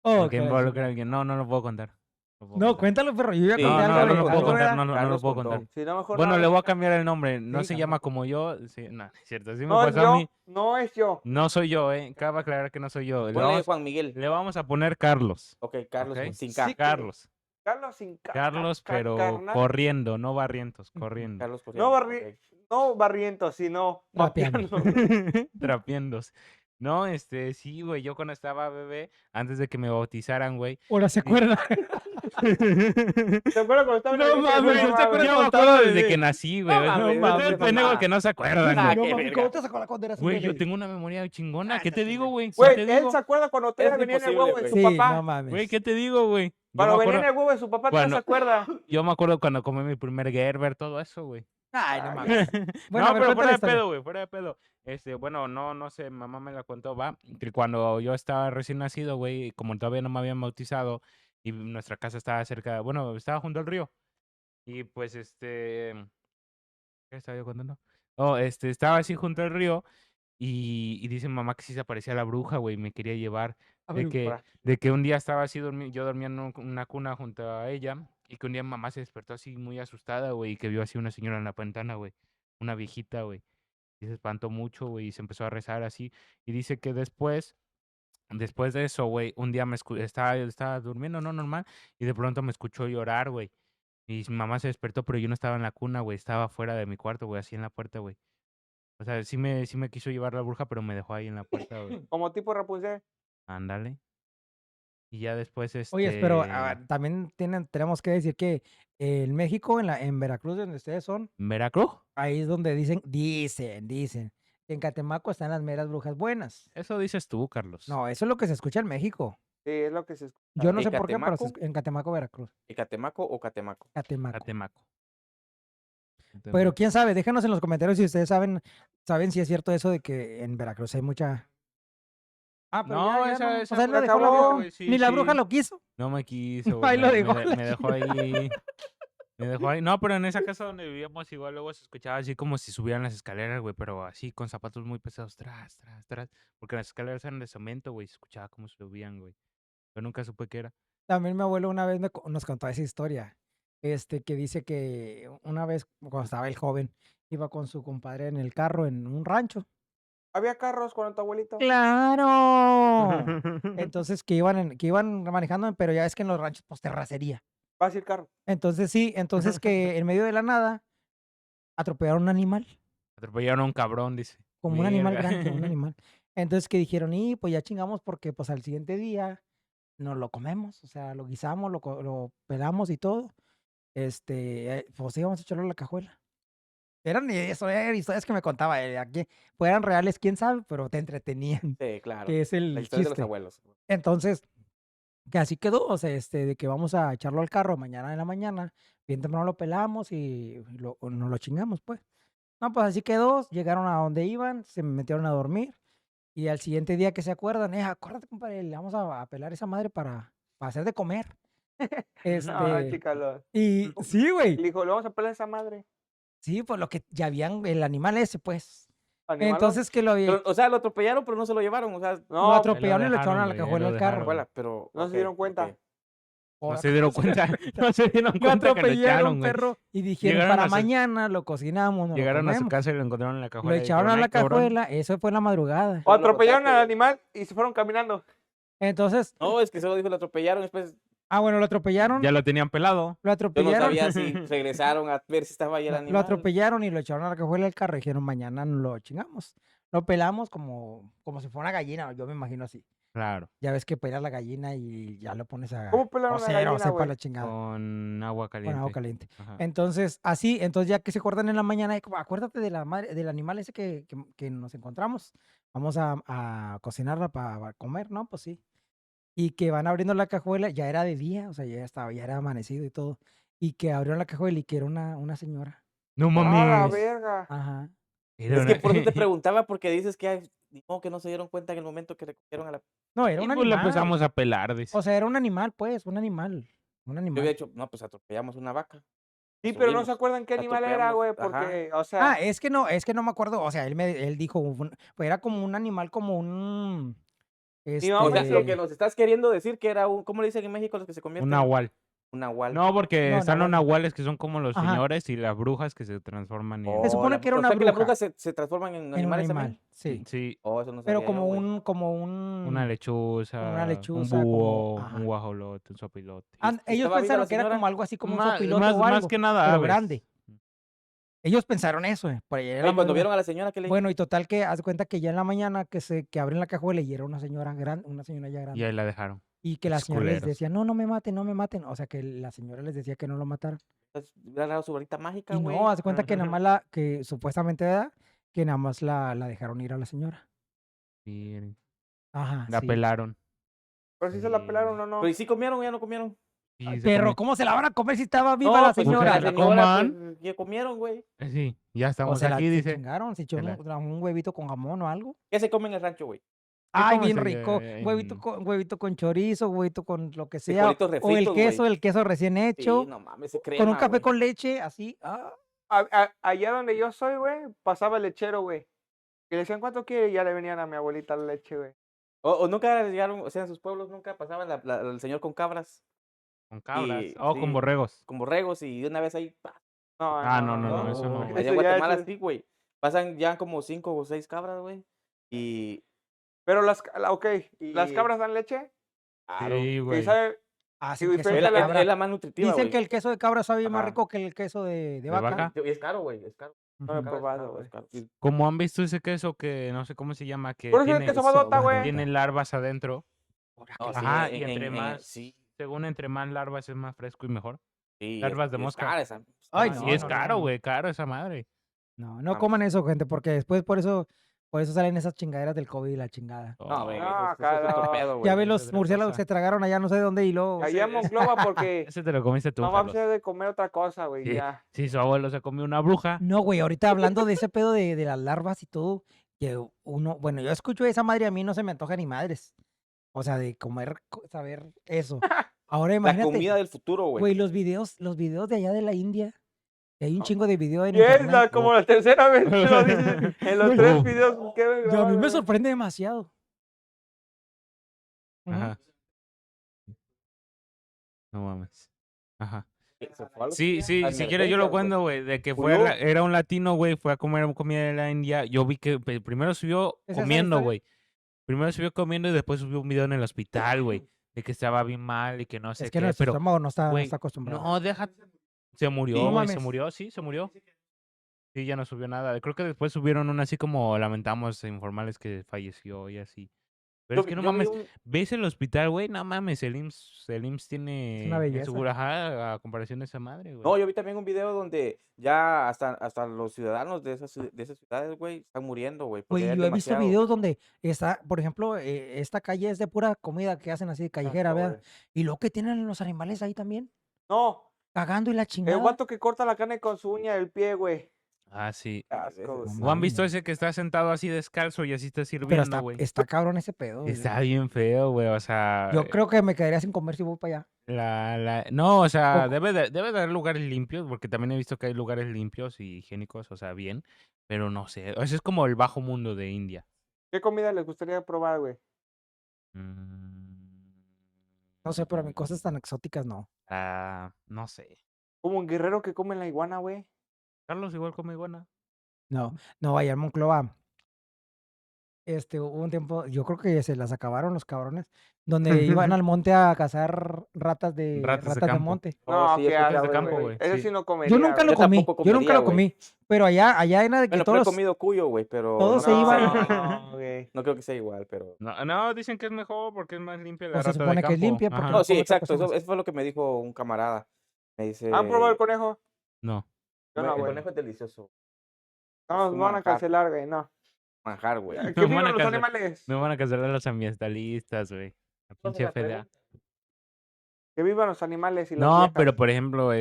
Oh, Porque que la involucra a chingada. alguien. No lo puedo contar. No, puedo No, contar. cuéntalo, perro. Yo ya Sí, conté No, algo no de lo puedo algo, contar, ¿verdad? no lo Carlos puedo contó. contar. Si no, mejor Bueno, no. le voy a cambiar el nombre. No Sí, se llama como yo. Sí, no, es cierto. Sí me No es pasó a mí. yo. No es yo. No soy yo, Cabe aclarar que no soy yo. Ponle Juan Miguel. Le vamos a poner Carlos. Ok, Carlos, Ok. sin Sí, K. que- Carlos. Carlos sin Carlos, pero carnal. corriendo, no barrientos, corriendo. Carlos No, Corrientes, ok. no barrientos, sino Rapeando. vapeando. Trapiendos. No, sí, güey, yo cuando estaba bebé, antes de que me bautizaran, güey. Ahora se Sí. acuerda. ¿Te acuerdas cuando estaba en No el mames, Güey, no se acuerda. Yo me contaba, acuerdo desde bebé. que nací, güey. No mames, Ustedes mames, pendejos mamá. que no se acuerdan, Ah, güey. No qué mames, verga. ¿cómo te vas a acordar cuando eras un Güey, yo bebé? tengo una memoria chingona. Ah, ¿Qué te esa digo, chingada. güey? ¿Qué Güey, te él digo? se acuerda cuando Es todavía venía en el huevo de su Sí, papá. no mames. Güey, ¿qué te digo, güey? Yo Cuando me venía en acuerdo, el huevo de su papá, todavía cuando- se acuerda. yo me acuerdo cuando comí mi primer Gerber, todo eso, güey. Ay, no Ay, mames. Bueno, a No, ver, pero cuenta la fuera de historia. pedo, güey, fuera de pedo. Bueno, no sé, mamá me la contó, va, que cuando yo estaba recién nacido, güey, como todavía no me habían bautizado y nuestra casa estaba cerca, bueno, estaba junto al río. Y pues, ¿qué estaba yo contando? Oh, estaba así junto al río y dice mamá que sí se aparecía la bruja, güey, y me quería llevar. De que un día estaba así, yo dormía en una cuna junto a ella y que un día mamá se despertó así muy asustada, güey, y que vio así una señora en la ventana, güey, una viejita, güey. Y se espantó mucho, güey, y se empezó a rezar así. Y dice que después de eso, güey, un día estaba durmiendo, ¿no? Normal, y de pronto me escuchó llorar, güey. Y mi mamá se despertó, pero yo no estaba en la cuna, güey, estaba fuera de mi cuarto, güey, así en la puerta, güey. O sea, sí me quiso llevar la bruja, pero me dejó ahí en la puerta, güey. Como tipo Rapunzel. Ándale. Y ya después, Oye, pero también tenemos que decir que en México, en Veracruz, donde ustedes son, ¿Veracruz? ahí es donde dicen, que en Catemaco están las meras brujas buenas. Eso dices tú, Carlos. No, eso es lo que se escucha en México. Sí, es lo que se escucha. Yo no ¿En sé por qué, pero Catemaco? en Catemaco, Veracruz. ¿Ecatemaco o Catemaco? Catemaco. Catemaco. Pero quién sabe, déjanos en los comentarios si ustedes saben si es cierto eso de que en Veracruz hay mucha. Ah, pero No, ya esa, no. esa O sea, él fue lo se dejó la acabó, bruja. güey, sí, Ni la sí. bruja lo quiso. No me quiso, Ahí güey. lo dejó Me, la me dejó ahí. Me dejó ahí. No, pero en esa casa donde vivíamos igual luego se escuchaba así como si subieran las escaleras, güey, pero así con zapatos muy pesados, tras, tras, tras. Porque las escaleras eran de cemento, güey, se escuchaba cómo subían, güey. Yo nunca supe qué era. También mi abuelo una vez nos contó esa historia. Que dice que una vez, cuando estaba el joven, iba con su compadre en el carro en un rancho. ¿Había carros con tu abuelito? ¡Claro! Entonces que iban manejando, pero ya es que en los ranchos, pues terracería. Vas a ir carro. Entonces sí, entonces que en medio de la nada atropellaron un animal, Atropellaron a un cabrón, dice. como un animal Verga. grande, un animal. Entonces que dijeron, y pues ya chingamos porque pues al siguiente día nos lo comemos, o sea, lo guisamos, lo pelamos y todo. Pues íbamos a echarlo a la cajuela. Eran historias que me contaba, aquí fueran reales, quién sabe, pero te entretenían, Sí, claro. que es La el historia de los chiste. abuelos. Entonces, que así quedó, o sea, de que vamos a echarlo al carro mañana en la mañana, bien temprano lo pelamos y nos lo chingamos, pues. No, pues así quedó, llegaron a donde iban, se metieron a dormir y al siguiente día que se acuerdan, acuérdate, compadre, le vamos a pelar esa madre para hacer de comer. No, chicalo. Y sí, güey, Le dijo, le vamos a pelar a esa madre. sí, pues lo que ya habían, el animal ese, pues. Animalón. Entonces que lo había, Pero, o sea, lo atropellaron, pero no se lo llevaron. O sea, lo No, atropellaron y lo echaron a la dejaron, güey, cajuela lo del carro. dejaron. pero. no ok, se dieron cuenta. ok. No se dieron cuenta, no se dieron Lo cuenta que lo atropellaron, echaron, güey. perro, y dijeron, Llegaron para a su- mañana lo cocinamos, no lo Llegaron a su comemos. casa y lo encontraron en la Lo cajuela. y echaron dijeron, a la "Ay, cabrón". cajuela, eso fue en la madrugada. O ¿Cómo lo atropellaron contaste, al güey? animal y se fueron caminando. Entonces, No, es que solo dijo lo atropellaron, después bueno, lo atropellaron, Ya lo tenían pelado. lo yo no atropellaron, sabía si regresaron a ver si estaba ahí el lo animal. atropellaron y lo echaron a la cajuela del carro y dijeron, mañana lo chingamos. Lo pelamos como si fuera una gallina, yo me imagino así. Claro. Ya ves que pelas la gallina y ya lo pones a ¿Cómo pelar una cocer o gallina, sepa güey? la chingada. Con agua Con caliente. agua caliente. Ajá. Entonces, entonces ya que se acuerdan en la mañana, como, acuérdate de la madre, del animal ese que nos encontramos. Vamos a cocinarla para comer, ¿no? Pues sí. Y que van abriendo la cajuela, ya era de día, o sea, ya era amanecido y todo. Y que abrieron la cajuela y que era una señora. No ¡Ah, la mames. verga! Ajá. Era Es una- que por eso te preguntaba, porque dices que ni modo que no se dieron cuenta en el momento que recogieron a la... No, era Y un pues la animal. empezamos a pelar, dice. O sea, era un animal, pues, un animal. Un Yo animal. había dicho, no, pues atropellamos una vaca. Sí, pero no subimos, se acuerdan qué animal era, atropellamos, güey, ajá. porque, o sea, Es que no me acuerdo. O sea, él dijo, pues era como un animal, como un. no, O sea, lo sí. que nos estás queriendo decir que era un... ¿Cómo le dicen en México los que se convierten? Un nahual. Un nahual. No, porque No, están los nahual no. nahuales que son como los Ajá. señores y las brujas que se transforman en... Se supone que era una O sea, que las bruja. brujas se transforman en En un animales animal, también. sí. Sí, Oh, eso no Pero sabía como yo, güey. una lechuza, una lechuza, un como- búho, ajá. un guajolote, un sopilote. Ellos ¿Estaba viva pensaron la que era señora? como algo así como un Más- sopilote más- o más algo, que nada pero aves. grande. Ellos pensaron eso, por ahí era Oye, la cuando mañana. vieron a la señora, ¿qué le Bueno, y total que haz de cuenta que ya en la mañana que abren la cajuela y era una señora grande, una señora ya Y grande. ahí la dejaron. Y que la Esos señora les culeros. decía, no me maten, no me maten. O sea, que la señora les decía que no lo mataran. Hubiera dado su varita mágica, Y güey. no, haz de cuenta que nada más que supuestamente era, que nada más la dejaron ir a la señora. Sí, Ajá, la sí. pelaron. pero si se la pelaron o no. Pero ¿y si comieron o ya no comieron? Sí, Ay, se Pero, comió. ¿cómo se la van a comer si estaba viva No, la pues, señora? la la señora, coman. pues, ya comieron, güey. Sí, ya O estamos se la aquí, se dice. chingaron, se echó Se la- un huevito con jamón o algo. ¿Qué se come en el rancho, güey? Ay, cómo bien se- rico. en- Huevito con chorizo, huevito con lo que sea. Frijolitos O el refritos, güey. queso recién hecho. Sí, no mames, ese Con un crema, café güey. con leche, así. Allá donde yo soy, güey, pasaba el lechero, güey. Que le decían, ¿cuánto quiere? Y ya le venían a mi abuelita la leche, güey. O nunca llegaron, o sea, en sus pueblos nunca pasaban el señor con cabras, Con cabras. Y- O con sí. borregos. con borregos, y de una vez ahí, ¡pa! No, No, eso no, güey. Allá en Eso ya Guatemala es- sí, güey. Pasan ya como 5 o 6 cabras, güey. Y... Pero ok, ¿las Y- cabras dan leche? Claro. Sí, ¿Y güey. sabe? Así Sí, queso diferente de a la- cabra. Es la más nutritiva, Dicen güey. que el queso de cabra sabe más Ajá. rico que el queso de ¿De vaca. vaca? Y es caro, güey, es caro. No me he Ujú. Caro, es probado, caro, güey. es caro. Y- Como han visto ese queso que no sé cómo se llama, que Por eso es tiene, el queso badota, güey. tiene larvas adentro. No, sí, Ajá, y entre en- más, sí, según entre más larvas es más fresco y mejor. sí, larvas de es mosca. cara esa- Ay, esa no, y es no, caro, no. güey, caro esa madre. No Vamos. coman eso, gente, porque después por eso salen esas chingaderas del COVID y la chingada. No, güey, Oh, No, eso es otro cara. pedo, güey. Ya ves, es los otra murciélagos cosa. se tragaron allá no sé dónde y luego... Allá en Monclova porque Ese te lo comiste tú, no vamos Carlos. a de comer otra cosa, güey, Sí, ya. sí, su abuelo se comió una bruja. No, güey, ahorita hablando de ese pedo de las larvas y todo, que bueno, yo escucho esa madre y a mí no se me antoja ni madres. O sea, de comer, saber eso. Ahora La imagínate, comida del futuro, güey. güey, los videos de allá de la India, que hay un chingo de videos en Y es internet. como la tercera vez que lo dices en los Güey, 3 videos que Y a mí grabaron, me güey. sorprende demasiado. Ujú. Ajá. No mames. Ajá. Se fue a los- Sí, sí, a si quieres yo lo emergencias, güey. cuento, güey, de que fue Murió. era un latino, güey, fue a comer comida de la India. Yo vi que primero subió ¿Es esa la comiendo, historia? güey. Primero subió comiendo y después subió un video en el hospital, güey, de que estaba bien mal y que no sé Es que qué, nuestro pero estómago no está güey, acostumbrado. no, deja, se murió, No güey, se mames. murió, sí, se murió. Sí, ya no subió nada. Creo que después subieron una así como lamentamos informales que falleció y así. Pero es que no Yo vi mames, un- ves el hospital, güey, no mames, el IMSS tiene una belleza. ajá, a comparación de esa madre, güey. No, yo vi también un video donde ya hasta los ciudadanos de esas ciudades, güey, están muriendo, güey. porque Güey, ya es yo he visto demasiado. videos donde está, por ejemplo, esta calle es de pura comida que hacen así, callejera, Asco, ¿verdad? güey. Y luego que tienen los animales ahí también, No, cagando y la el chingada. guato que corta la carne con su uña del pie, güey. Ah, sí. Asco, güey. No ¿O han visto mames. ese que está sentado así descalzo y así está Pero sirviendo, güey? está cabrón ese pedo. güey. Está bien feo, güey, o sea... Yo creo que me quedaría sin comer si voy para allá. No, o sea, O- debe de haber lugares limpios, porque también he visto que hay lugares limpios y higiénicos, o sea, bien, pero no sé, ese es como el bajo mundo de India. ¿Qué comida les gustaría probar, güey? No sé, pero a mí cosas tan exóticas no. No sé. Como un guerrero que come la iguana, güey. Carlos igual come iguana. No, no, allá en Monclova, hubo un tiempo, yo creo que se las acabaron los cabrones, donde iban al monte a cazar ratas de Ratas de de campo. monte. Oh, No, sí, he qué escuchado de asco, campo, eso, güey. Eso Sí. sí no Yo comería, nunca lo güey. Yo comí, tampoco yo nunca lo comería, güey. comí, pero allá era de que Bueno, pero he todos, comido cuyo, güey, pero todos no se creo que iban, sea igual. No, güey. No creo que sea igual, pero... No, dicen que es mejor porque es más limpia la pues se rata de supone que es campo. limpia porque Ajá. no No, sí, come otra exacto. cosa más. Eso fue lo que me dijo un camarada. Me ¿Han probado el dice... conejo? No. Yo no, El güey. conejo es delicioso. No, Es nos un van a manjar. cancelar, güey. No. Manjar, güey. Que Me van vivan a los cancelar. animales. Me van a cancelar los ambientalistas, güey. La Entonces pinche la FDA. pregunta. Que vivan los animales y las No, viejas. pero por ejemplo,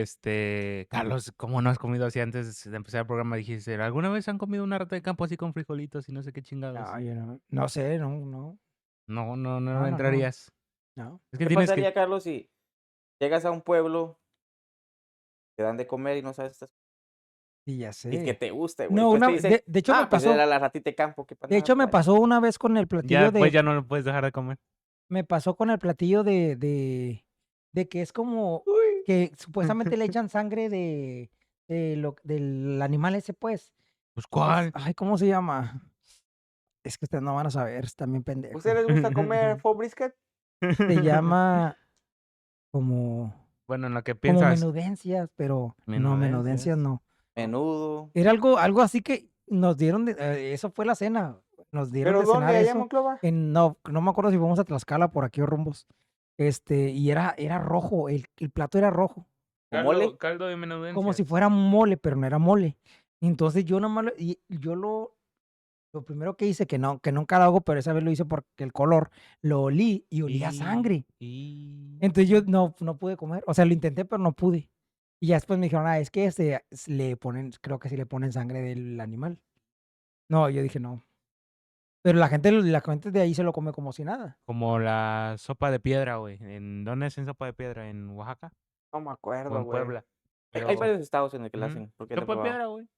Carlos, ¿cómo no has comido así antes de empezar el programa? Dijiste, ¿alguna vez han comido una rata de campo así con frijolitos y no sé qué chingados? No, yo no sé, no, No entrarías. no. Es que ¿Qué tienes pasaría, que... Carlos, si llegas a un pueblo, te dan de comer y no sabes estas Y ya y que sé. te guste, güey? No, Pues te dicen, de hecho me pues pasó, era la ratita de campo. ¿Qué de hecho me pasó una vez con el Ya platillo después ya no lo puedes dejar de comer. me pasó con el platillo de que es como Uy. que supuestamente le echan sangre del animal ese, pues. Pues, ¿cuál? Ay, ¿cómo se llama? Es que ustedes no van a saber, están bien pendejos. ¿Ustedes les gusta comer faux brisket? Se llama como, Bueno, en lo que como piensas. menudencias, pero no, Menudencias. menudencias no. Menudo. Era algo así que nos dieron, eso fue la cena. Nos dieron ¿Pero de dónde? cenar ¿Allá en eso. Monclova? No me acuerdo si fuimos a Tlaxcala por aquí o rumbos. Y era rojo, el plato era rojo. ¿O mole? Caldo de menudencias. Como si fuera mole, pero no era mole. Entonces yo nomás y yo lo primero que hice, que nunca lo hago, pero esa vez lo hice porque el color, lo olí y olía a sangre. Entonces yo no pude comer. O sea, lo intenté, pero no pude. Y ya después me dijeron, es que le ponen, creo que sí le ponen sangre del animal. No, yo dije no. Pero la gente de ahí se lo come como si nada. Como la sopa de piedra, güey. ¿Dónde hacen sopa de piedra? ¿En Oaxaca? No me ¿O acuerdo, en güey. Puebla? Hay varios estados en el que la Ujú. hacen. Porque lo he Sopa de probado. piedra, güey.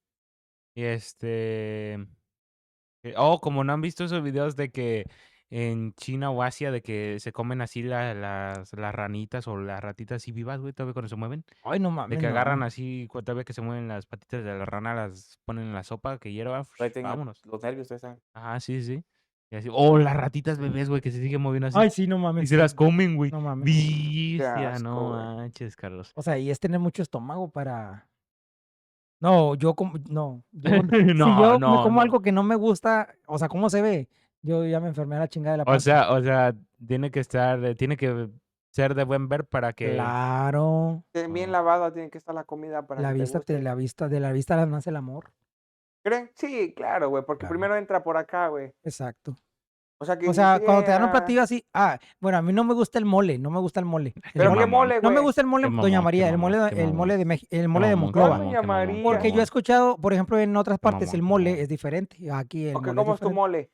Y como no han visto esos videos de que en China o Asia de que se comen así las ranitas o las ratitas así vivas, güey, todavía cuando se mueven. Ay, no De mames, que no. agarran así, todavía que se mueven las patitas de la rana, las ponen en la sopa que hierva, Ahí tengo vámonos. los nervios, ustedes saben. Ajá, sí. Y así, las ratitas bebés, güey, que se siguen moviendo así. Ay, sí, no Y mames. se las comen, güey. No mames. Bestia, asco, no güey. manches, Carlos. O sea, y es tener mucho estómago para... No, yo como... No. Si No, yo me no, como no. algo que no me gusta, o sea, ¿cómo se ve? Yo ya me enfermé a la chingada de la panza. O sea, tiene que ser de buen ver para que... Claro. Bien Ah. lavada tiene que estar la comida para La que te vista, guste. de la vista nace el amor. ¿Creen? Sí, claro, güey, porque Claro. primero entra por acá, güey. Exacto. O sea, que O sea, sí, cuando te dan un platillo así, bueno, a mí no me gusta el mole, no me gusta el mole. Pero Qué qué mamón. mole, No me güey. gusta el mole, Qué Doña mamón, María, qué el mole, mamón, qué el mole de mamón. el mole de Qué Monclova. mamón, Doña María. Porque yo he escuchado, por ejemplo, en otras Qué partes el mamón, qué mole mamón. es diferente. Aquí el ¿O qué mole es cómo es tu diferente.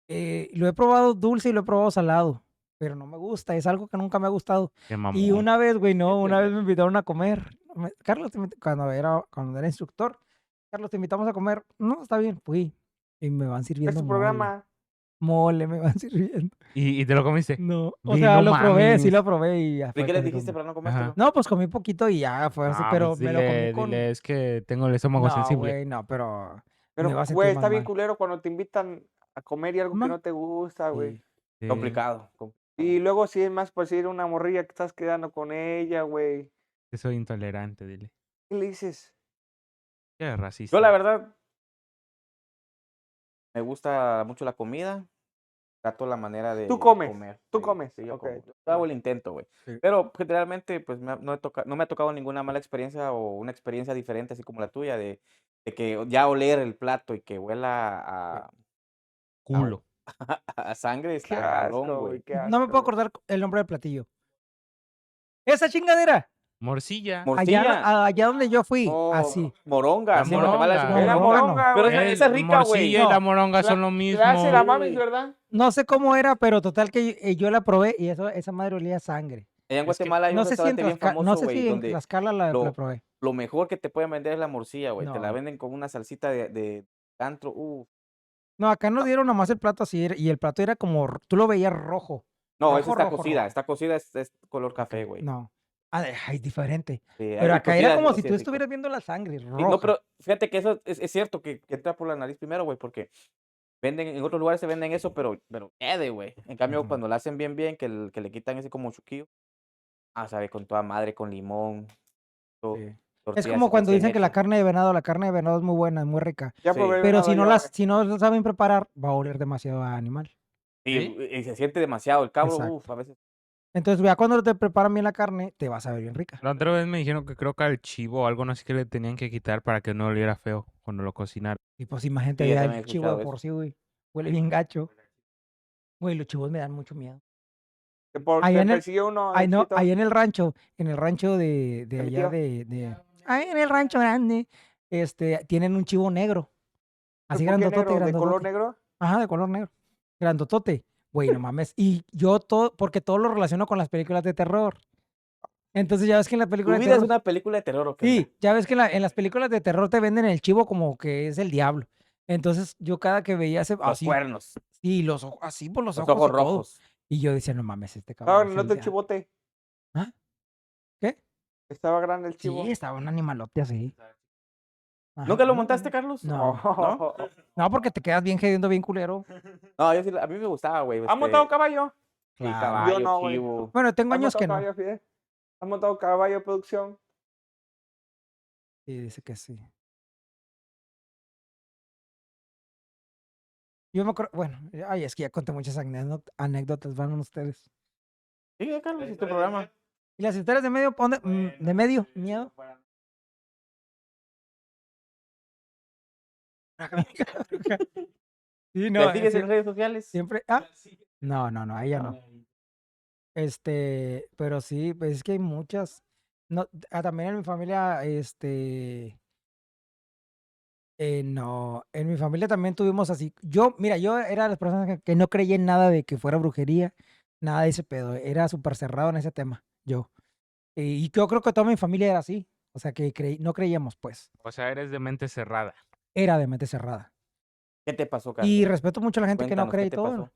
mole? Lo he probado dulce y lo he probado salado, pero no me gusta, es algo que nunca me ha gustado. Qué mamón. Y una vez, güey, una vez me invitaron a comer. Carlos, cuando era instructor, Carlos, te invitamos a comer. No, está bien, fui. Y me van Es sirviendo tu mole. programa. Mole, me van sirviendo. ¿Y te lo comiste? No, o Di, sea, no lo probé, sí mames. lo probé y ya ¿Y fue qué les casi dijiste como- para no comértelo? Ajá. No, pues comí poquito y ya fue así, Ah, pero pues me lo comí con... dile, es que tengo el estómago No, sensible. güey, no, pero me Pero, iba a sentir güey, más está bien mal. culero cuando te invitan a comer y algo que Ma. no te gusta, güey. Sí. Sí. Complicado. Y luego si es más por decir una morrilla que estás quedando con ella, güey. Que soy intolerante, dile. ¿Qué le dices? Qué racista. Yo la verdad me gusta mucho la comida. Trato la manera de Tú comes, comer. tú sí, comes, sí, yo ok. como. Yo hago el intento, güey. Sí. Pero generalmente pues no me ha tocado ninguna mala experiencia o una experiencia diferente así como la tuya de que ya oler el plato y que huela Culo. a sangre Qué está cabrón, asco, güey. güey, qué asco. No me puedo güey. acordar el nombre del platillo. ¡Esa chingadera! Morcilla. Morcilla. Allá donde yo fui, Oh, así. moronga. La sí, en Guatemala moronga. decimos Era moronga, moronga, no. Pero güey. esa es rica, güey. Morcilla y la No. moronga son lo La mismo. hace la Sí. mamis, ¿verdad? No sé cómo era, pero total que yo la probé y esa madre olía a sangre. Allá en Es que Guatemala hay No un sé si en restaurante bien Tlaxcala, famoso, güey, en donde Tlaxcala la lo, probé. lo mejor que te pueden vender es la morcilla, güey. Te la No. venden con una salsita de cilantro. No, acá nos dieron nomás el plato así y el plato era como, tú lo veías rojo. No, Rojo, esa está rojo, cocida. rojo. Está cocida, es color Ok, café, güey. no. Ah, es diferente. Sí, Pero y acá era cocida como sí, si sí tú es rico. estuvieras viendo la sangre Sí, no, roja. pero fíjate que eso es cierto que entra por la nariz primero, güey, porque venden, en otros lugares se venden eso, pero quede, güey. En cambio, Ujú. cuando la hacen bien, que le quitan ese como chuquillo, sabe, con toda madre, con limón, Sí. Es tortilla como cuando recién dicen que la hecha. carne de venado es muy buena, es muy rica. Ya Sí. probé el Pero venado allá, güey. si no lo saben preparar, va a oler demasiado a animal. Sí, ¿Sí? y se siente demasiado. El cabro, Exacto. a veces. Entonces, ya cuando te preparan bien la carne, te va a saber bien rica. La otra vez me dijeron que creo que al chivo o algo no sé qué le tenían que quitar para que no oliera feo cuando lo cocinaran. Y pues imagínate Sí, yo ya también he el chivo de escuchado por eso. sí, güey. Huele bien gacho. Güey, los chivos me dan mucho miedo. Te persiguió uno de No, chiquito. ahí en el rancho de ¿De mi allá tío? ahí en el rancho grande, tienen un chivo negro. Así ¿Por qué grandotote, negro? ¿De color grandotote. negro? Ajá, de color negro. Grandotote. Güey, no mames. Y yo porque todo lo relaciono con las películas de terror. Entonces ya ves que en la película Tu de vida es terror. una película de terror, ¿o qué onda? Sí, ya ves que en las películas de terror te venden el chivo como que es el diablo. Entonces yo cada que veía Los así, cuernos, sí, los ojos, así por los los ojos ojos y todo. rojos. Y yo decía, no mames, este Estaba cabrón es el grandote el diablo. chivote. ¿Ah? ¿Qué? Estaba grande el Sí, chivo. estaba un animalote así. Ajá, ¿Nunca lo muy montaste, grande. Carlos? No. ¿No? No, porque te quedas bien gediendo, bien culero. No, yo sí, a mí me gustaba, güey. ¿Has montado caballo? Sí, Claro. caballo, Yo no, güey. chivo. Bueno, tengo ¿Has años montado que no. caballo, Fidel? ¿Has montado caballo de producción? Sí, dice que sí. Yo me acuerdo, bueno, ay, es que ya conté muchas anécdotas, van ustedes. Sí, Carlos, es tu programa. ¿Y las historias de medio? ¿Dónde? ¿De medio? ¿Miedo? Sí, no, ¿Le sigues en redes sociales? siempre. No, ahí ya no. Pero sí, pues es que hay muchas. No, también en mi familia, no, en mi familia también tuvimos así. Mira, yo era de las personas que no creía en nada de que fuera brujería, nada de ese pedo. Era súper cerrado en ese tema, yo. Y yo creo que toda mi familia era así. O sea, que no creíamos, pues. O sea, eres de mente cerrada. Era de mente cerrada. ¿Qué te pasó, Carlos? Y respeto mucho a la gente que no Cuéntanos, cree ¿qué y te todo,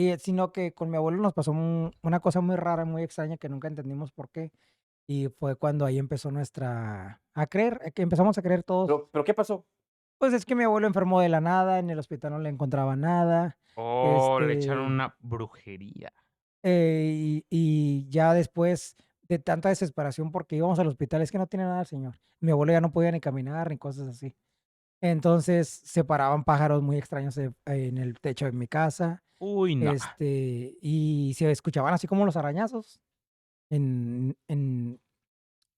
pasó? sino que con mi abuelo nos pasó una cosa muy rara, muy extraña que nunca entendimos por qué. Y fue cuando ahí empezó a creer, que empezamos a creer todos. ¿Pero qué pasó? Pues es que mi abuelo enfermó de la nada, en el hospital no le encontraba nada. Oh, le echaron una brujería. Y ya después de tanta desesperación porque íbamos al hospital, es que no tiene nada el señor. Mi abuelo ya no podía ni caminar ni cosas así. Entonces se paraban pájaros muy extraños en el techo de mi casa. Uy, no. Y se escuchaban así como los arañazos en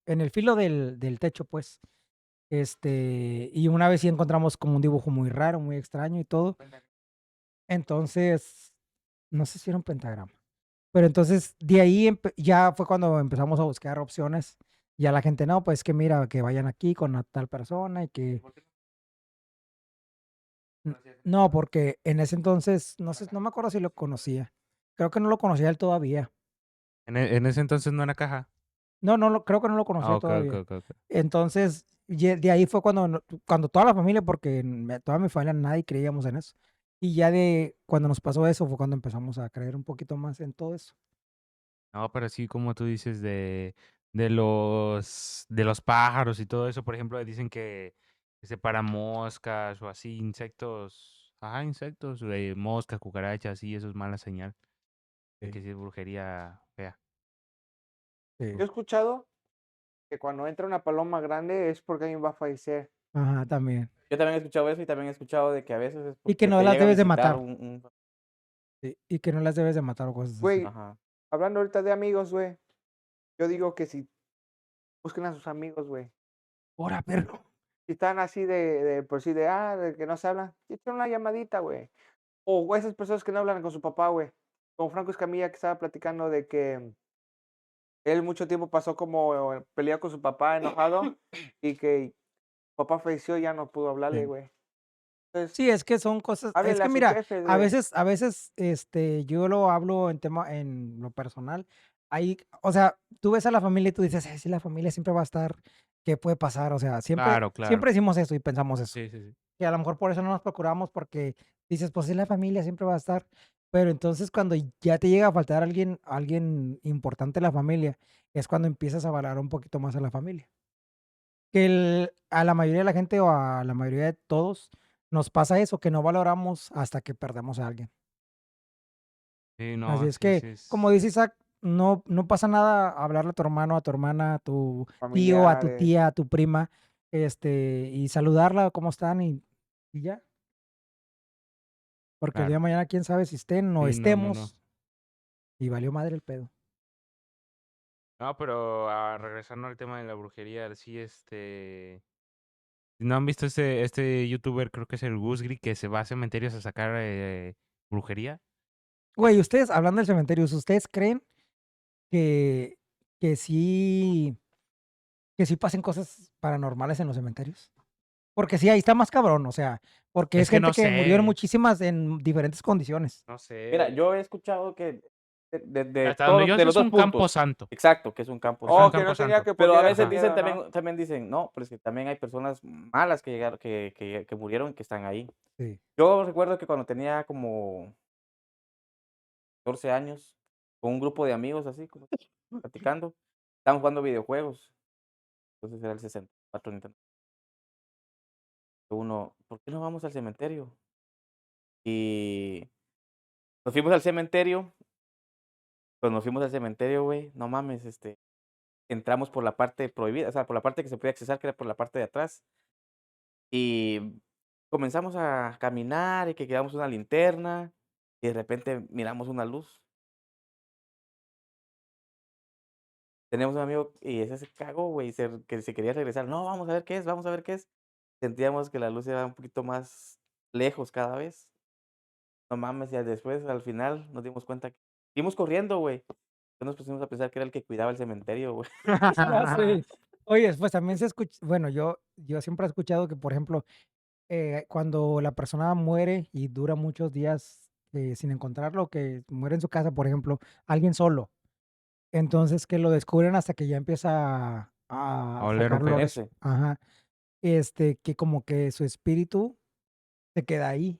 el filo del techo, pues. Y una vez sí encontramos como un dibujo muy raro, muy extraño y todo. Entonces, no sé si era un pentagrama. Pero entonces de ahí ya fue cuando empezamos a buscar opciones. Ya la gente, no, pues que mira, que vayan aquí con a tal persona y que... No, porque en ese entonces, no sé, no me acuerdo si lo conocía. Creo que no lo conocía él todavía. En ese entonces no era caja. No, creo que no lo conocía Ok. todavía. Entonces, de ahí fue cuando toda la familia, porque toda mi familia nadie creíamos en eso. Y ya cuando nos pasó eso fue cuando empezamos a creer un poquito más en todo eso. No, pero sí, como tú dices, de los pájaros y todo eso, por ejemplo, dicen que se para moscas o así, insectos, insectos, moscas, cucarachas, y eso es mala señal de que sí es brujería fea. Sí. Yo he escuchado que cuando entra una paloma grande es porque alguien va a fallecer. Ajá, también. Yo también he escuchado eso y también he escuchado de que a veces es Y que porque no te las llega a debes de visitar matar. un... Sí, y que no las debes de matar o cosas así. Güey, Ajá. hablando ahorita de amigos, güey. Yo digo que si busquen a sus amigos, güey. ¡Hora, perro! Si están así de que no se hablan, echen una llamadita, güey. O esas personas que no hablan con su papá, güey. Como Franco Escamilla que estaba platicando de que él mucho tiempo pasó como peleado con su papá, enojado, y que papá falleció y ya no pudo hablarle, Sí. güey. Entonces, Sí, es que son cosas, es háblenle que a sus mira, jefes, a güey. veces, yo lo hablo en lo personal. O sea, tú ves a la familia y tú dices, sí, la familia siempre va a estar, ¿qué puede pasar? O sea, siempre Claro. decimos eso y pensamos eso. Sí. Y a lo mejor por eso no nos procuramos porque dices, pues sí, la familia siempre va a estar. Pero entonces cuando ya te llega a faltar alguien importante en la familia, es cuando empiezas a valorar un poquito más a la familia. Que a la mayoría de la gente o a la mayoría de todos nos pasa eso, que no valoramos hasta que perdemos a alguien. Sí, Así no, es sí, que, sí es. como dice Isaac, no pasa nada hablarle a tu hermano, a tu hermana, a tu tío, a tu Familiares. tía, a tu prima, y saludarla, cómo están y ya. Porque el día Claro. de mañana, quién sabe si estén o Sí, no. estemos, y valió madre el pedo. No, pero regresando al tema de la brujería, sí, ¿no han visto este youtuber, creo que es el Gusgri, que se va a cementerios a sacar brujería? Güey, ustedes, hablando del cementerio, ¿ustedes creen que, que sí, que sí pasen cosas paranormales en los cementerios? Porque sí, ahí está más cabrón, o sea, porque es Es que gente no que murió sé, en diferentes condiciones. no Mira, sé. yo he escuchado que de Hasta donde todos, yo de sé los es dos un campo puntos, santo. exacto, que es un campo Es un Oh, santo. que campo no tenía santo. que Pero a podía veces dar Ajá. dicen, miedo, ¿no? también dicen, no, pero es que también hay personas malas que llegaron, que murieron, que están ahí. Sí. Yo recuerdo que cuando tenía como 14 años, con un grupo de amigos así, como platicando, estaban jugando videojuegos. Entonces era el 64 Nintendo. Uno, ¿por qué no vamos al cementerio? Y nos fuimos al cementerio. Cuando nos fuimos al cementerio, güey, no mames, entramos por la parte prohibida, o sea, por la parte que se podía accesar, que era por la parte de atrás. Y comenzamos a caminar y que quedamos una linterna y de repente miramos una luz. Teníamos un amigo y ese se cagó, güey, que se quería regresar. No, vamos a ver qué es, vamos a ver qué es. Sentíamos que la luz era un poquito más lejos cada vez. No mames, y después, al final, nos dimos cuenta que seguimos corriendo, güey. Después nos pusimos a pensar que era el que cuidaba el cementerio, güey. Ya sé. Oye, pues también se escucha, bueno, yo siempre he escuchado que, por ejemplo, cuando la persona muere y dura muchos días sin encontrarlo, que muere en su casa, por ejemplo, alguien solo, entonces que lo descubren hasta que ya empieza A a oler sacar feo. olores, Ponerse. ajá, que como que su espíritu se queda ahí.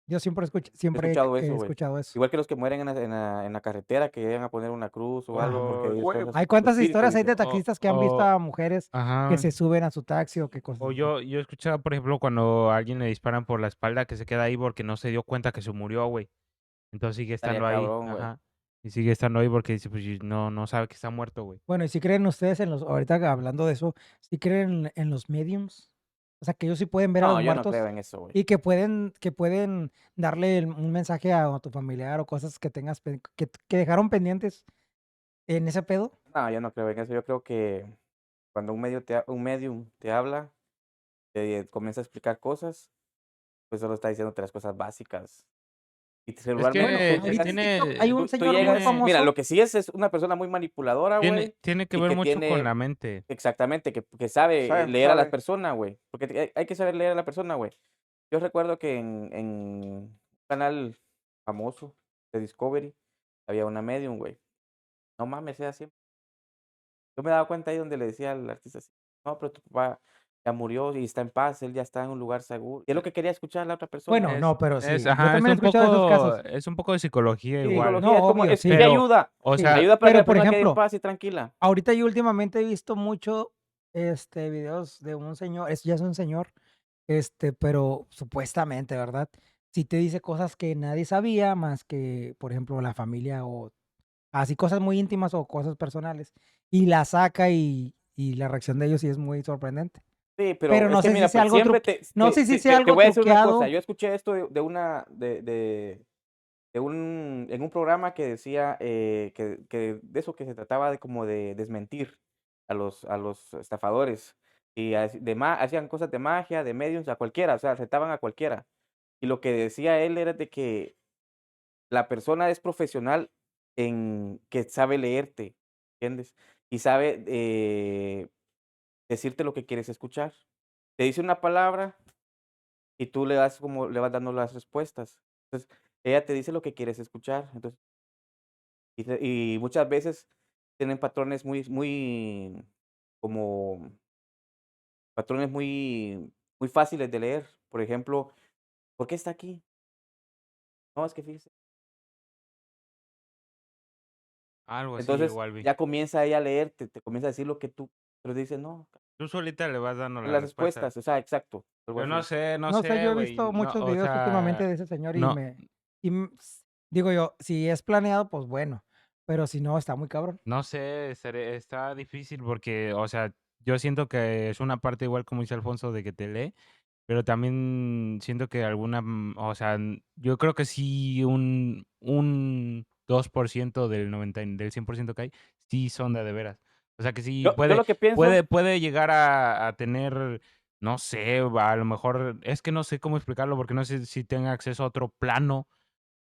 Yo siempre He siempre escuchado he eso, güey. escuchado eso. Igual que los que mueren en la carretera, que llegan a poner una cruz o algo, porque O, ahí Güey, después Hay su cuántas espíritu, historias hay dice. de taxistas que han visto a mujeres que ajá. se suben a su taxi o qué cosas O así. yo he escuchado, por ejemplo, cuando a alguien le disparan por la espalda que se queda ahí porque no se dio cuenta que se murió, güey. Entonces sigue Estaría estando ahí. cabrón, güey. Ajá. Y sigue estando ahí porque dice, pues no sabe que está muerto, güey. Bueno, ¿y si creen ustedes ahorita hablando de eso, si creen en los mediums? O sea, que ellos sí pueden ver a los No, yo no creo muertos en eso, güey. y que pueden darle un mensaje a tu familiar o cosas que tengas, que dejaron pendientes en ese pedo. No, yo no creo en eso. Yo creo que cuando un medium te habla, te comienza a explicar cosas, pues solo está diciéndote las cosas básicas. Y Es Bueno, regularmente que tú ahorita llegas, en TikTok hay un tú señor muy llegas, tiene, mira, famoso. lo que sí es una persona muy manipuladora, güey, tiene que y ver que mucho con tiene, la mente. exactamente, que sabe leer a las sabe. personas, güey. Porque hay que saber leer a la persona, güey. Yo recuerdo que en un canal famoso de Discovery había una medium, güey. No mames, era siempre. Yo me daba cuenta ahí donde le decía al artista así: "No, pero tu papá ya murió y está en paz, él ya está en un lugar seguro". Y es lo que quería escuchar la otra persona, Bueno, güey. no, pero sí, yo Ajá, también he escuchado esos casos. es un poco de psicología Sí, igual. psicología No, es como, obvio, es sí, que Pero, ayuda, o sí. sea, ayuda para que Pero, la por persona quede en ejemplo, paz y tranquila. ahorita yo últimamente he visto mucho videos de un señor, ya es un señor, pero supuestamente, ¿verdad? Sí te dice cosas que nadie sabía, más que, por ejemplo, la familia o así cosas muy íntimas o cosas personales, y la saca y la reacción de ellos sí es muy sorprendente. Sí, Pero pero es no que sé si mira, sea pues algo siempre no sé si sea te algo voy a decir una cosa, truqueado. yo escuché esto en un programa que decía, que de eso que se trataba de como de desmentir a los estafadores, y hacían cosas de magia, de mediums, a cualquiera, o sea, retaban a cualquiera. Y lo que decía él era de que la persona es profesional en que sabe leerte, ¿entiendes? Y sabe, decirte lo que quieres escuchar. Te dice una palabra y tú le vas dando las respuestas. Entonces, ella te dice lo que quieres escuchar. Entonces, y muchas veces tienen patrones como patrones muy fáciles de leer. Por ejemplo, ¿por qué está aquí? No, es que fíjese. Algo así Entonces, igual vi. ya comienza ella a leer, te comienza a decir lo que tú, pero dice, no, Tú solita le vas dando la las respuesta. respuestas, o sea, exacto, algo Yo no así. sé, no No sé, sé, yo he güey. visto No, muchos o videos últimamente sea, de ese señor y no, digo yo, si es planeado, pues bueno, pero si no, está muy cabrón. no sé, está difícil porque, o sea, yo siento que es una parte igual como dice Alfonso de que te lee, pero también siento que o sea, yo creo que sí un 2% del 90, del 100% que hay, sí son de veras. O sea que sí Yo lo que pienso, puede llegar a tener, no sé, a lo mejor, es que no sé cómo explicarlo porque no sé si tenga acceso a otro plano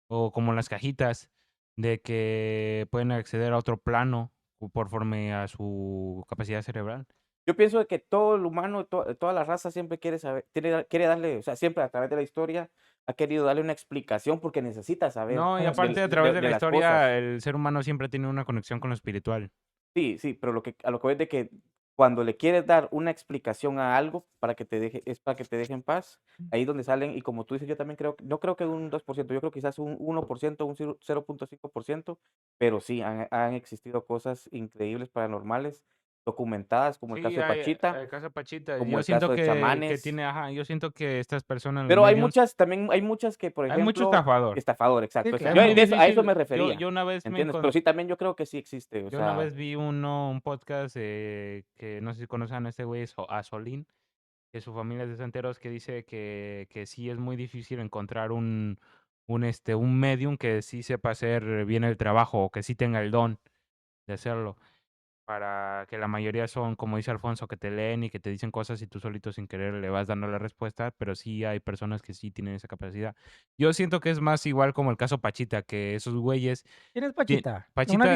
o como las cajitas de que pueden acceder a otro plano conforme a su capacidad cerebral. yo pienso de que todo el humano, toda la raza siempre quiere saber, quiere darle, o sea, siempre a través de la historia ha querido darle una explicación porque necesita saber No, y Así aparte es. a través de la las historia, cosas. el ser humano siempre tiene una conexión con lo espiritual. Sí, sí, pero a lo que voy es de que cuando le quieres dar una explicación a algo para que te deje, es para que te deje en paz, ahí es donde salen, y como tú dices, yo también creo, no creo que un 2%, yo creo quizás un 1%, un 0.5%, pero sí, han existido cosas increíbles paranormales documentadas, como el Sí, caso de hay Pachita, Casa Pachita. como Yo el caso siento de que chamanes, tiene, ajá, yo siento que estas personas, los pero hay mediums, muchas, también hay muchas que, por hay mucho ejemplo, estafador. estafador, Sí, exacto, Es yo claro. muy a eso difícil. me refería, Yo una vez ¿entiendes? Pero sí, también yo creo que sí existe, o yo una sea, vez vi un podcast que no sé si conocen a este güey, a Solín, que su familia es de Santeros, que dice que sí es muy difícil encontrar un medium que sí sepa hacer bien el trabajo o que sí tenga el don de hacerlo. Para que la mayoría son, como dice Alfonso, que te leen y que te dicen cosas y tú solito sin querer le vas dando la respuesta, pero sí hay personas que sí tienen esa capacidad. Yo siento que es más igual como el caso Pachita, que esos güeyes. ¿Quién es ti- Pachita? Pachita Una es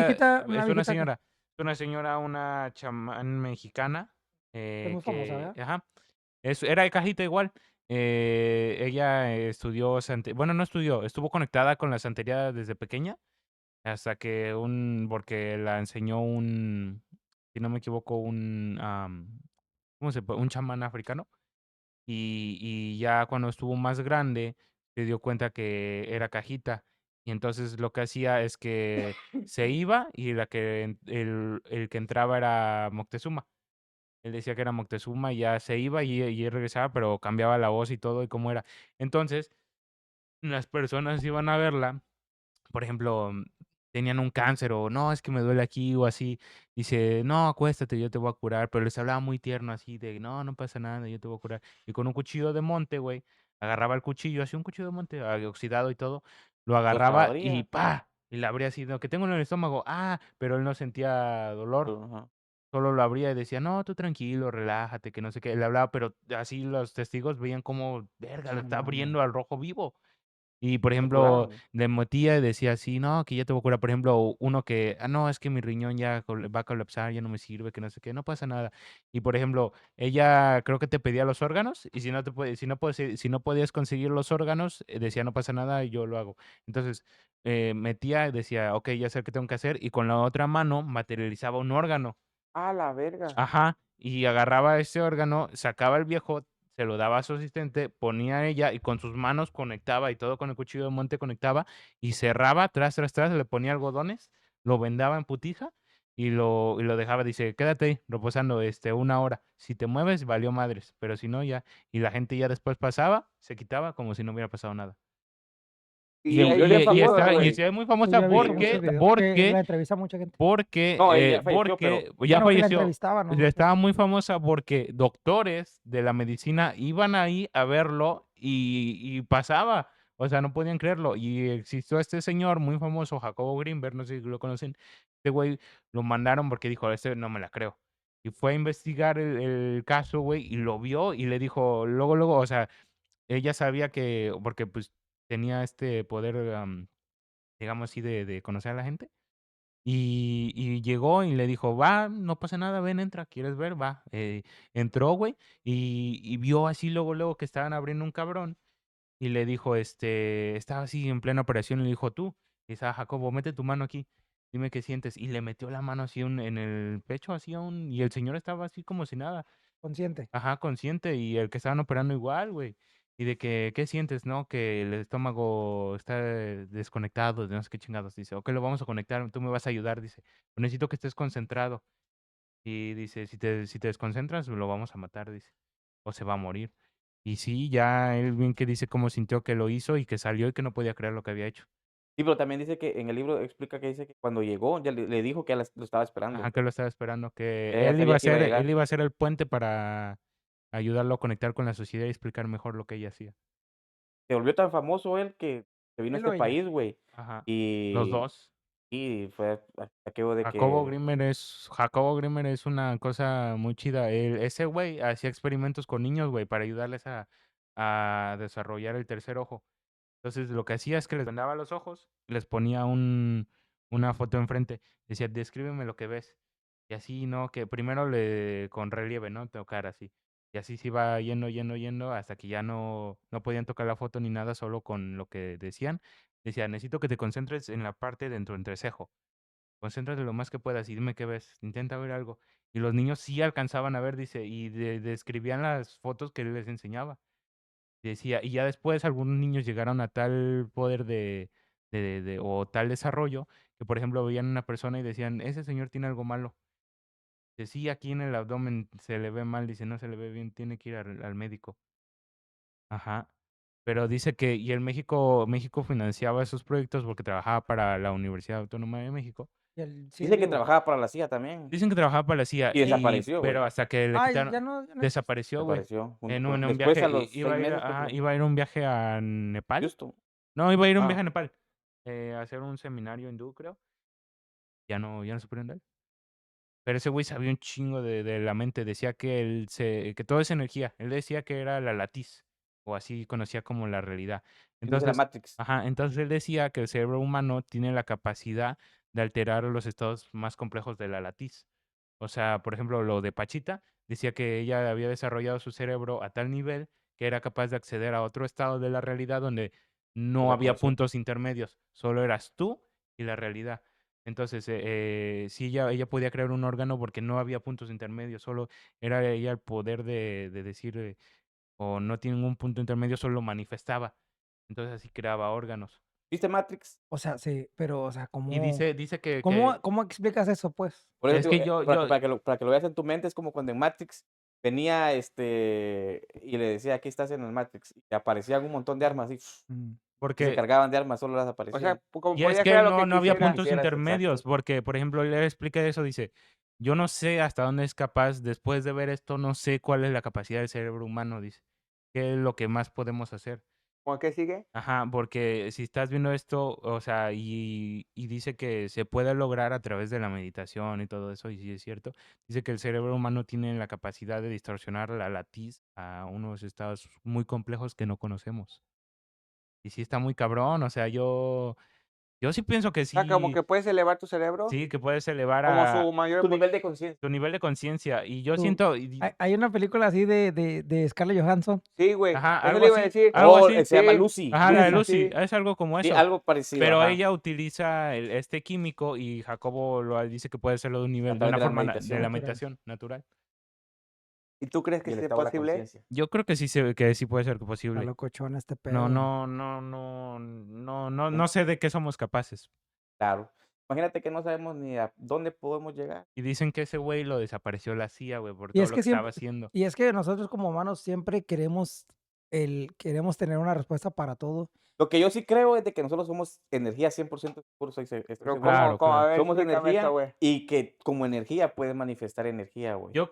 una viejita que señora, una chamán mexicana, es muy famosa, ¿verdad? ajá, era de cajita igual. Ella estudió, bueno, no estudió, estuvo conectada con la santería desde pequeña hasta que porque la enseñó si no me equivoco, ¿cómo un chamán africano. Y ya cuando estuvo más grande, se dio cuenta que era cajita. Y entonces lo que hacía es que se iba y el que entraba era Moctezuma. Él decía que era Moctezuma y ya se iba y él regresaba, pero cambiaba la voz y todo y cómo era. Entonces, las personas iban a verla por ejemplo, tenían un cáncer o no, es que me duele aquí o así. Dice, no, acuéstate, yo te voy a curar. Pero les hablaba muy tierno así de, no, no pasa nada, yo te voy a curar. Y con un cuchillo de monte, güey, agarraba el cuchillo, así un cuchillo de monte, oxidado y todo, lo los agarraba y abría. ¡pa! Y le abría así, lo que tengo en el estómago, pero él no sentía dolor. Ajá. Solo lo abría y decía, no, tú tranquilo, relájate, que no sé qué. Le hablaba, pero así los testigos veían como, verga, lo No está mames. abriendo al rojo vivo. Y, por Lo ejemplo, curaron. le metía y decía así, no, que ya te voy a curar. Por ejemplo, uno que, no, es que mi riñón ya va a colapsar, ya no me sirve, que no sé qué, no pasa nada. Y, por ejemplo, ella creo que te pedía los órganos y si no podías conseguir los órganos, decía, no pasa nada, yo lo hago. Entonces, metía y decía, ok, ya sé qué tengo que hacer. Y con la otra mano materializaba un órgano. A la verga. Ajá, y agarraba ese órgano, sacaba el viejo, se lo daba a su asistente, ponía a ella y con sus manos conectaba y todo con el cuchillo de monte conectaba y cerraba, tras, le ponía algodones, lo vendaba en putija y lo dejaba, dice, quédate ahí reposando 1 hora. Si te mueves, valió madres, pero si no, ya. Y la gente ya después pasaba, se quitaba como si no hubiera pasado nada. Y Y, Sí, ella yo ya y, ya y famosa, está, y falleció. sí, güey. es muy Sí, famosa yo he visto Sí. muchos porque, videos que porque la entrevista a mucha gente. No, ella falleció, porque pero ya Bueno, que la falleció. entrevistaban, ¿no? Estaba muy famosa porque doctores de la medicina iban ahí a verlo y pasaba. O sea, no podían creerlo. Y existió este señor muy famoso, Jacobo Greenberg, no sé si lo conocen. Este güey lo mandaron porque dijo, este no me la creo. Y fue a investigar el caso, güey, y lo vio y le dijo, luego, o sea, ella sabía porque pues tenía este poder, digamos así, de conocer a la gente. Y llegó y le dijo, va, no pasa nada, ven, entra, ¿quieres ver? Va. Entró, güey, y vio así luego que estaban abriendo un cabrón y le dijo, estaba así en plena operación y le dijo, tú, y dice, Jacobo, mete tu mano aquí, dime qué sientes. Y le metió la mano así en el pecho, así y el señor estaba así como si nada, Consciente. ajá, consciente, y el que estaban operando igual, güey. Y de que, ¿qué sientes, no? Que el estómago está desconectado, de no sé qué chingados. Dice, ok, lo vamos a conectar, tú me vas a ayudar. Dice, "Pero necesito que estés concentrado. Y dice, si te desconcentras, lo vamos a matar, dice. O se va a morir. Y sí, ya él bien que dice cómo sintió que lo hizo y que salió y que no podía creer lo que había hecho. Sí, pero también dice que en el libro explica que dice que cuando llegó ya le dijo que ya lo estaba esperando. Ajá, que lo estaba esperando, que Ella él iba sabía a que iba a ser, él llegar. iba a ser el puente para ayudarlo a conectar con la sociedad y explicar mejor lo que ella hacía. Se volvió tan famoso él que se vino a Él o este ella. país, güey. Ajá. Los Y, dos. y fue aquello de Jacobo que Grimmer es una cosa muy chida. Ese güey hacía experimentos con niños, güey, para ayudarles a desarrollar el tercer ojo. Entonces, lo que hacía es que les vendaba los ojos, les ponía una foto enfrente. Decía, descríbeme lo que ves. Y así, ¿no? Que primero con relieve, ¿no? Tocar así. Y así se iba yendo, hasta que ya no podían tocar la foto ni nada, solo con lo que decían. Decía, necesito que te concentres en la parte dentro entrecejo. Concéntrate lo más que puedas y dime qué ves. Intenta ver algo. Y los niños sí alcanzaban a ver, dice, y describían las fotos que él les enseñaba. Decía, y ya después algunos niños llegaron a tal poder o tal desarrollo que, por ejemplo, veían una persona y decían, ese señor tiene algo malo. Dice, sí, aquí en el abdomen se le ve mal, dice, no se le ve bien, tiene que ir al médico. Ajá. Pero dice que, y el México financiaba esos proyectos porque trabajaba para la Universidad Autónoma de México. Y él sigue dice que vivo. trabajaba para la CIA también. Dicen que trabajaba para la CIA, Y desapareció, güey. pero hasta que le Ay, quitaron, ya no existe. desapareció, güey. Desapareció. En un Después viaje, a los 6 iba a ir, meses, creo que iba a ir a un viaje a Nepal. Houston. No, iba a ir a un viaje Ah, a Nepal. A hacer un seminario hindú, creo. Ya no supieron de él. Pero ese güey sabía un chingo de la mente. Decía que que todo es energía. Él decía que era la latiz. O así conocía como la realidad. entonces la Entonces, Matrix. entonces él decía que el cerebro humano tiene la capacidad de alterar los estados más complejos de la latiz. O sea, por ejemplo, lo de Pachita, decía que ella había desarrollado su cerebro a tal nivel que era capaz de acceder a otro estado de la realidad donde no había Desapareció. puntos intermedios, solo eras tú y la realidad. Entonces, sí, ella podía crear un órgano porque no había puntos intermedios, solo era ella el poder de decir, o no tiene ningún punto intermedio, solo lo manifestaba. Entonces así creaba órganos. ¿Viste Matrix? O sea, sí, pero, o sea, Y ¿cómo, dice cómo explicas eso, pues? Por eso es te digo, que yo, para que lo veas en tu mente, es como cuando en Matrix venía y le decía, aquí estás en el Matrix. Y aparecían un montón de armas y se porque cargaban de armas, solo las O sea, aparecían. como Y es podía que crear lo que no había quisiera. puntos Quisieras, intermedios, exacto. porque, por ejemplo, él explica eso, dice, yo no sé hasta dónde es capaz, después de ver esto, no sé cuál es la capacidad del cerebro humano, dice, qué es lo que más podemos hacer. ¿Cómo que sigue? Ajá, porque si estás viendo esto, o sea, y dice que se puede lograr a través de la meditación y todo eso, y sí es cierto, dice que el cerebro humano tiene la capacidad de distorsionar la latiz a unos estados muy complejos que no conocemos. Y sí está muy cabrón, o sea, yo sí pienso que O sea, como sí, que puedes elevar tu cerebro sí, que puedes elevar como a su mayor Tu nivel de conciencia. tu nivel de conciencia. Y yo Tú- siento, Hay una película así de Scarlett Johansson. Sí, güey. ajá, Eso algo le iba a así, decir. algo así. Se llama Sí. Lucy. Ajá, la de Lucy. Lucy, es algo como Sí, eso. algo parecido. Pero ajá. ella utiliza este químico y Jacobo dice que puede hacerlo de un nivel, de través una de la forma de meditación. la Natural. meditación natural. ¿Y tú crees Y que el sea estado de la posible? conciencia. Yo creo que sí puede ser Está posible. locochón este pedo. No sé de qué somos capaces. Claro. Imagínate que no sabemos ni a dónde podemos llegar. Y dicen que ese güey lo desapareció la CIA, güey, por Y todo es lo que que estaba siempre, haciendo. y es que nosotros como humanos siempre queremos tener una respuesta para todo. Lo que yo sí creo es de que nosotros somos energía 100% seguro, estoy Pero seguro. Claro, ¿cómo? A claro. ver, Somos explícame energía eso, güey. y que como energía puedes manifestar energía, güey. Algo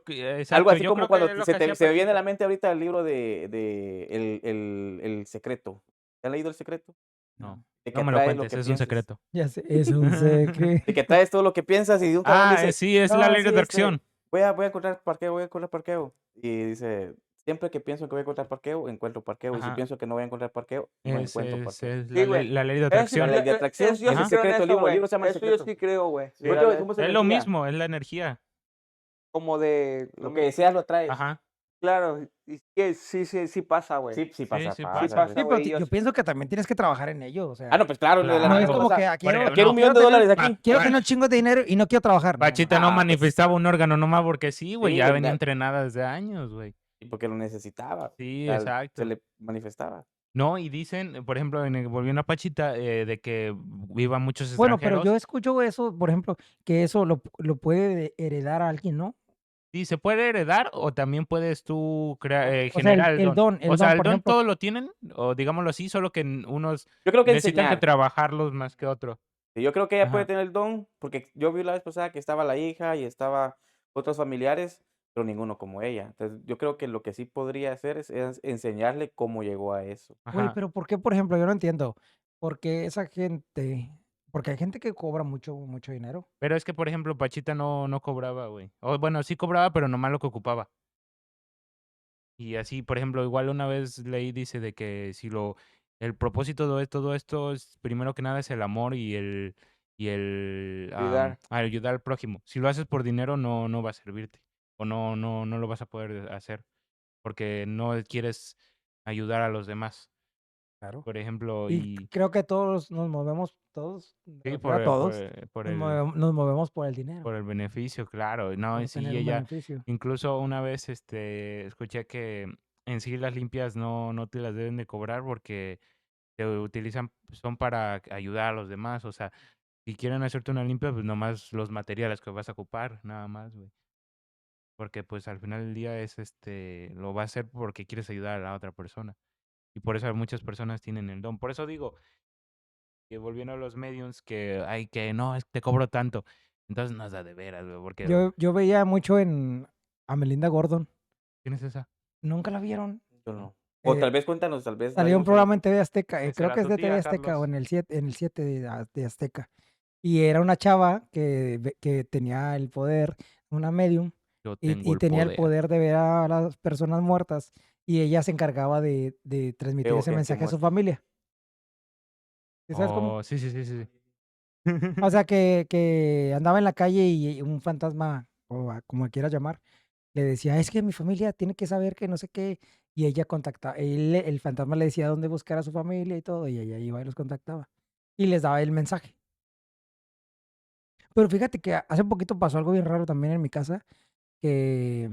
Algo así yo como creo cuando que es lo se que hacía me viene a la Pachita. mente ahorita el libro de El Secreto. ¿Te has leído El Secreto? No, De no que me lo atraes lo cuentes, que es un piensas. secreto. Ya sé, es un secreto. De que atraes todo lo que piensas y de un cabrón dice, Sí, es la "No, ley de sí, atracción. voy a encontrar parqueo, voy a encontrar parqueo". Y dice, siempre que pienso que voy a encontrar parqueo, encuentro parqueo. Y si Ajá. pienso que no voy a encontrar parqueo, no encuentro parqueo. Es Sí, güey. la ley de Eso, atracción. La ley de atracción, eso yo es sí el creo en secreto, el eso, libro güey. se llama El Eso yo Secreto. sí creo, güey. Sí, Igual la que neta. somos Es lo energía. mismo, es la energía. Como de... Lo que deseas lo atraes. Ajá. Claro, y sí pasa, güey. Sí pasa, sí pasa, pasa. Sí pasa, Sí, pero güey. yo pienso que también tienes que trabajar en ello. O sea, Ah, no, pues claro, Claro. no es o como sea, que quiero quiero $1 millón de dólares aquí. quiero tener un chingo de dinero y no quiero trabajar. No, Pachita no Ah, pues, manifestaba un órgano nomás porque sí, güey, sí, ya güey, venía entrenada desde años, güey. porque lo necesitaba. Sí, O sea, exacto. se le manifestaba. No, y dicen, por ejemplo, volviendo a Pachita, de que iban muchos Bueno, pero yo extranjeros. escucho eso, por ejemplo, que eso lo puede heredar a alguien, ¿no? Sí, se puede heredar o también puedes tú O sea, generar el don. O el sea, don, el por don ejemplo. todos lo tienen, o digámoslo así, solo que unos Yo creo que necesitan que enseñar. trabajarlos más que otros. Sí, yo creo que ella puede Ajá. tener el don, porque yo vi la vez pasada que estaba la hija y estaba otros familiares, pero ninguno como ella. Entonces, yo creo que lo que sí podría hacer es enseñarle cómo llegó a eso. Güey, Ajá. pero ¿por qué, por ejemplo? Yo no entiendo. Porque esa gente, porque hay gente que cobra mucho dinero. Pero es que, por ejemplo, Pachita no cobraba, güey. O bueno, sí cobraba, pero nomás lo que ocupaba. Y así, por ejemplo, igual una vez leí, dice de que si el propósito de todo esto es, primero que nada, es el amor y el Ayudar. ayudar al prójimo. Si lo haces por dinero, no va a servirte. O no lo vas a poder hacer. Porque no quieres ayudar a los demás. Claro. Por ejemplo, Y y creo que todos nos movemos, todos, me sí, refiero a todos, por nos movemos por el dinero, el beneficio, claro. No, y por sí, tener un ella, beneficio. incluso una vez escuché que en sí las limpias no te las deben de cobrar porque te utilizan, son para ayudar a los demás. O sea, si quieren hacerte una limpia, pues nomás los materiales que vas a ocupar, nada más, güey. Porque pues al final del día es lo va a hacer porque quieres ayudar a la otra persona. Y por eso muchas personas tienen el don. Por eso digo, que volviendo a los mediums, que hay que, no, es que te cobro tanto. Entonces no es de veras, güey, porque, Yo veía mucho a Melinda Gordon. ¿quién es esa? ¿Nunca la vieron? Yo no. O Eh, tal vez cuéntanos, tal vez Salía nadie un nos conoce. programa en TV Azteca, ¿Quién creo será que es tu de TV tía, Azteca o Carlos? en el 7 de Azteca. Y era una chava que tenía el poder, una medium, Yo tengo y el tenía el poder. poder de ver a las personas muertas y ella se encargaba de transmitir Veo ese gente mensaje a su muerta. familia. ¿Sí sabes cómo? Oh, sí, sí, sí, sí. O sea, que andaba en la calle y un fantasma, o como quieras llamar, le decía, es que mi familia tiene que saber que no sé qué, y ella contactaba, el fantasma le decía dónde buscar a su familia y todo, y ella iba y los contactaba, y les daba el mensaje. Pero fíjate que hace poquito pasó algo bien raro también en mi casa, que,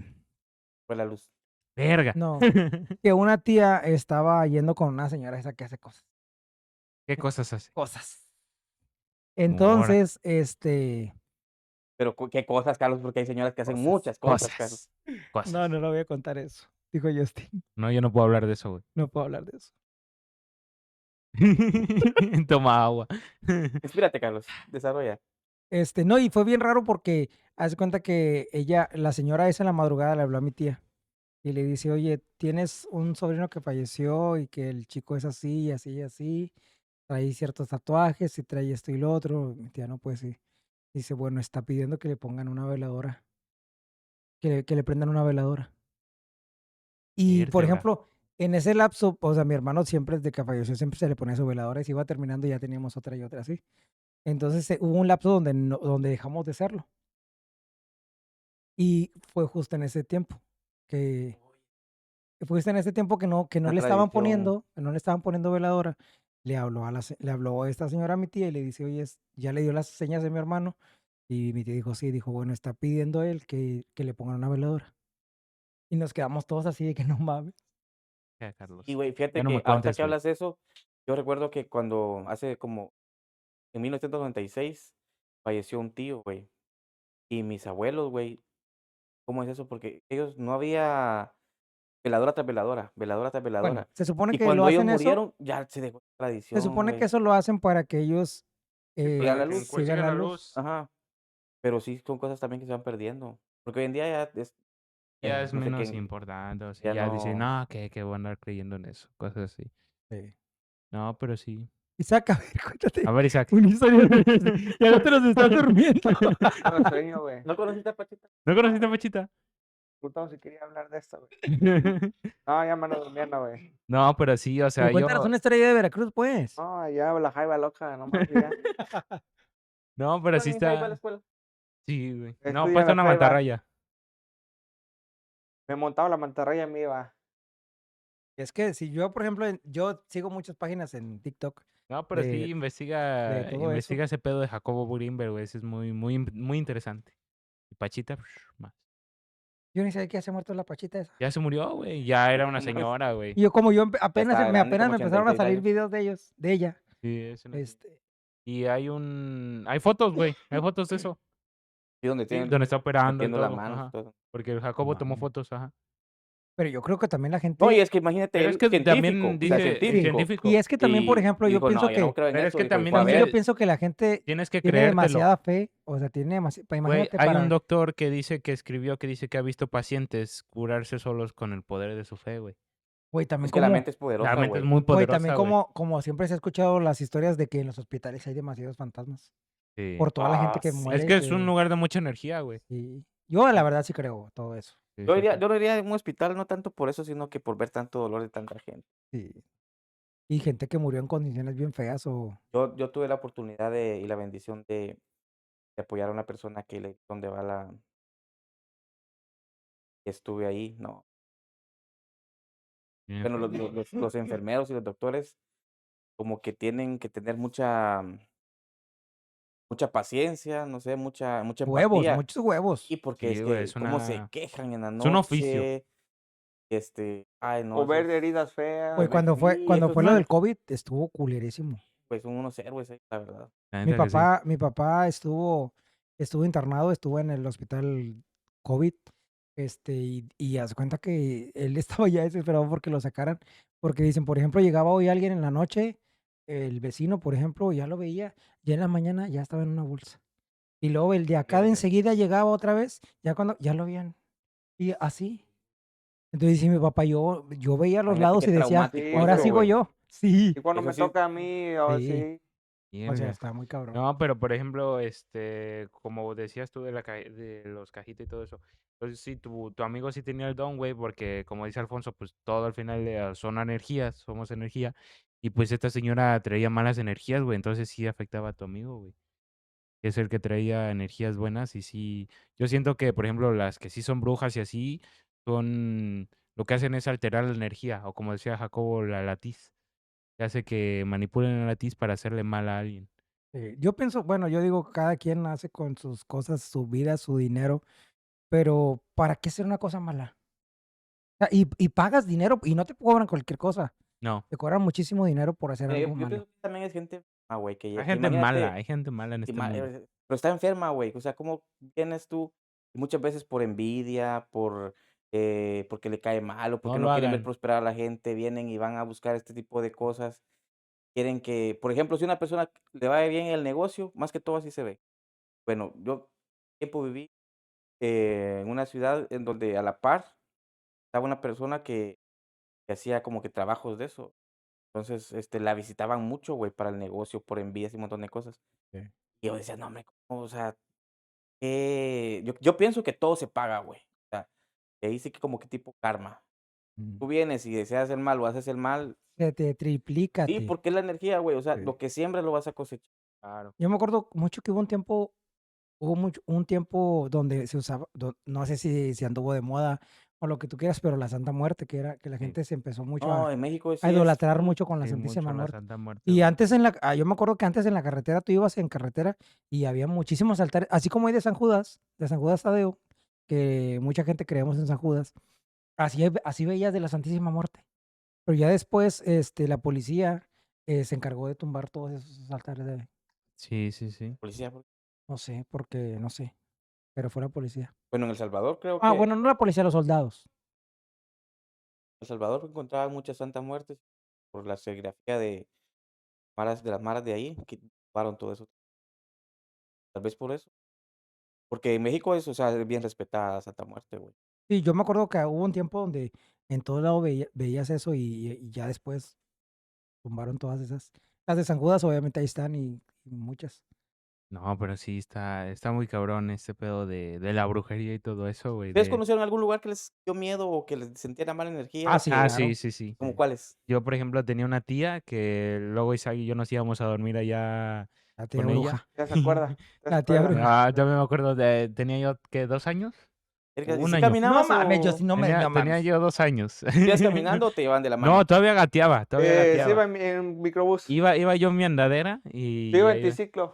Fue la luz. Verga. no, que una tía estaba yendo con una señora esa que hace cosas. ¿Qué cosas hace? Cosas. Ahora. Entonces, Pero qué cosas, Carlos, porque hay señoras que hacen cosas. muchas cosas, Carlos. Cosas. No lo voy a contar eso, dijo Justin. No, yo no puedo hablar de eso, güey. No puedo hablar de eso. Toma agua. Espérate, Carlos, desarrolla. No, y fue bien raro porque haz de cuenta que la señora esa en la madrugada le habló a mi tía y le dice, oye, tienes un sobrino que falleció y que el chico es así, así, y así, trae ciertos tatuajes y trae esto y lo otro. Mi tía no puede ser. Dice, bueno, está pidiendo que le pongan una veladora, que le prendan una veladora. Y, por Vértebra. ejemplo, en ese lapso, o sea, mi hermano siempre, desde que falleció, siempre se le ponía su veladora y se iba terminando y ya teníamos otra y otra así. Entonces hubo un lapso donde, donde dejamos de hacerlo. Y fue justo en ese tiempo que fue justo en ese tiempo que no Una le estaban tradición. poniendo, que no le estaban poniendo veladora. Le habló esta señora a mi tía y le dice, oye, ya le dio las señas de mi hermano. Y mi tía dijo, sí, dijo, bueno, está pidiendo él que le pongan una veladora. Y nos quedamos todos así de que no mames. Ya, Y, Carlos. güey, Ya fíjate no me que ahorita cuentes, que güey. hablas de eso, yo recuerdo que cuando hace como en 1996 falleció un tío, güey. Y mis abuelos, güey, ¿cómo es eso? Porque ellos no había veladora tras veladora, veladora tras Bueno, veladora. se supone Y que lo cuando ellos hacen eso, murieron, ya se dejó la se tradición, supone que güey. eso lo hacen para que ellos Sí, pues, Sigan la que luz. sigan siga la la luz. luz. Ajá. Pero sí son cosas también que se van perdiendo. Porque hoy en día ya es, Ya es no sé menos quién, importante. O sea, ya ya dice, no. no, que voy a andar creyendo en eso. Cosas así. Sí. No, pero sí. Isaac, a ver, cuéntate A ver, Isaac. una historia. Ya no te los estás durmiendo. Tengo sueño, güey. ¿No conociste a Pachita? ¿No conociste a Pachita? Puta, si quería hablar de esto, güey. No, ya me ando durmiendo, güey. No, pero sí, o sea, Pero cuéntanos una historia de Veracruz, pues. No, ya la jaiba loca, no más, ya. No, pero sí Bueno, ahí va a la está. escuela. Sí, güey. No, Estudia en pasa la una jaiba. mantarraya. Me montaba la mantarraya y me iba. Es que si yo, por ejemplo, yo sigo muchas páginas en TikTok No, pero sí, de todo eso. investiga ese pedo de Jacobo Greenberg, güey. Ese es muy, muy, muy interesante. Y Pachita, más. Yo ni sabía que ya se ha muerto la Pachita esa. Ya se murió, güey. Ya era una No, señora, güey. Y yo como yo estaba grande, apenas como me empezaron a 86 salir años. videos de ella. Sí, es una señora. Este, Y hay fotos, güey. Hay fotos de eso. Sí, donde tienen Donde está operando y metiendo las todo. manos y Ajá. todo. Porque el Jacobo tomó mames. fotos, ajá. Pero yo creo que también la No, y gente, es que imagínate, Pero es él que científico, también o sea, dice el científico. científico. y es que también, por ejemplo, Y yo dijo, pienso no, yo no que, creo en Pero es eso. que Dijo, y también fue a también yo ver. pienso que la gente Tienes que tiene creértelo. demasiada fe, o sea, tiene demasiada, Güey, imagínate hay un para, doctor que dice que ha visto pacientes curarse solos con el poder de su fe, güey. güey, también Es que la como, mente es La poderosa, mente es güey. muy güey, también poderosa, güey. como siempre se ha escuchado las historias de que en los hospitales hay demasiados fantasmas, Sí. por toda la gente que Sí. Es muere, que es un que, lugar de mucha energía, güey. sí. Yo la verdad sí creo todo eso, Sí, Yo sí, iría, sí. yo no iría a un hospital no tanto por eso, sino que por ver tanto dolor de tanta gente. sí. Y gente que murió en condiciones bien feas o, Yo tuve la oportunidad y la bendición de apoyar a una persona que le donde va la estuve ahí, no. Bien Bueno, feo. los enfermeros y los doctores como que tienen que tener mucha paciencia, no sé, mucha huevos, empatía. muchos huevos. Y porque Sí, es güey, que es cómo se una... quejan en la Es un oficio. noche, ay no, O eso ver es, heridas feas. Güey, cuando fue, sí, cuando eso fue es lo del COVID, estuvo culerísimo. pues son unos héroes, la verdad. La Mi neta que sí. papá estuvo internado, estuvo en el hospital COVID, y haz de cuenta que él estaba ya desesperado porque lo sacaran, porque dicen, por ejemplo, llegaba hoy alguien en la noche, el vecino, por ejemplo, ya lo veía, ya en la mañana ya estaba en una bolsa. Y luego el de acá de Imagínate. enseguida llegaba otra vez, ya cuando, ya lo habían. Y así. Entonces dice mi papá, yo veía a los Imagínate lados qué y decía, traumático ahora eso, sigo güey. yo. Sí, Y cuando Eso me sí, toca a mí, o sí. sí. O sea, Verga. está muy cabrón. No, pero por ejemplo, como decías tú de los cajitas y todo eso, entonces sí, tu amigo sí tenía el don, güey, porque como dice Alfonso, pues todo al final son energías, somos energía, y pues esta señora traía malas energías, güey, entonces sí afectaba a tu amigo, güey. Es el que traía energías buenas y sí, yo siento que, por ejemplo, las que sí son brujas y así, lo que hacen es alterar la energía, o como decía Jacobo, la latiz, que hace que manipulen la latiz para hacerle mal a alguien. Yo pienso, bueno, yo digo, cada quien hace con sus cosas, su vida, su dinero, pero ¿para qué hacer una cosa mala? O sea, y pagas dinero y no te cobran cualquier cosa, No, te cobran muchísimo dinero por hacer algo yo malo. pienso que también es gente, güey, que hay gente mala, imagínate, hay gente mala en este mundo. pero está enferma, güey. O sea, ¿cómo vienes tú? Y muchas veces por envidia, porque le cae mal o porque No no lo quieren ver hagan. prosperar a la gente, vienen y van a buscar este tipo de cosas. Quieren que, por ejemplo, si una persona le va bien en el negocio, más que todo así se ve. Bueno, yo tiempo viví en una ciudad en donde a la par estaba una persona que hacía como que trabajos de eso. Entonces, la visitaban mucho, güey, para el negocio, por envíos y un montón de cosas. Sí. Y yo decía, no, hombre, ¿cómo? O sea, yo pienso que todo se paga, güey. O sea, que ahí sí que como que tipo karma. Tú vienes y deseas el mal o haces el mal. Se te triplica a Sí, ti. porque es la energía, güey. O sea, Sí. lo que siembras lo vas a cosechar. Claro. Yo me acuerdo mucho que hubo un tiempo donde se usaba, no sé si anduvo de moda o lo que tú quieras, pero la Santa Muerte, que era que la Sí. gente se empezó mucho No, a en México a sí es. idolatrar mucho con la Sí, mucho Santísima la Muerte. Santa Muerte, Y güey. antes yo me acuerdo que antes en la carretera, tú ibas en carretera y había muchísimos altares, así como hay de San Judas Tadeo, que mucha gente creemos en San Judas, así veías de la Santísima Muerte. Pero ya después, la policía se encargó de tumbar todos esos altares de, Sí, sí, sí. Policía. no sé, porque, no sé, pero fue la policía. Bueno, en El Salvador creo Ah, que bueno, no la policía, los soldados. El Salvador encontraban muchas santas muertes por la serigrafía de las maras de ahí, que tumbaron todo eso. Tal vez por eso. Porque en México es, o sea, es bien respetada la Santa Muerte, güey. Sí, yo me acuerdo que hubo un tiempo donde en todo lado veías eso y ya después tumbaron todas esas. Las de San Judas, obviamente, ahí están y muchas. No, pero sí está muy cabrón este pedo de la brujería y todo eso, güey. ¿Ustedes conocieron algún lugar que les dio miedo o que les sentía mala energía? Sí, Ah, claro. sí, sí, sí. ¿Cómo cuáles? Yo, por ejemplo, tenía una tía que luego Isaac y yo nos íbamos a dormir allá La tía con ella. bruja. Ya se acuerda. Ya se La tía acuerda. bruja. Ah, también me acuerdo tenía yo, ¿qué? ¿2 años? Erga, ¿y Un si año. No caminabas mames, yo o sí no me. Tenía No mames. yo 2 años. ibas caminando o te llevaban de la mano? No, todavía gateaba, todavía Se gateaba. iba en microbús. Iba yo en mi andadera Se y iba en ella... triciclo.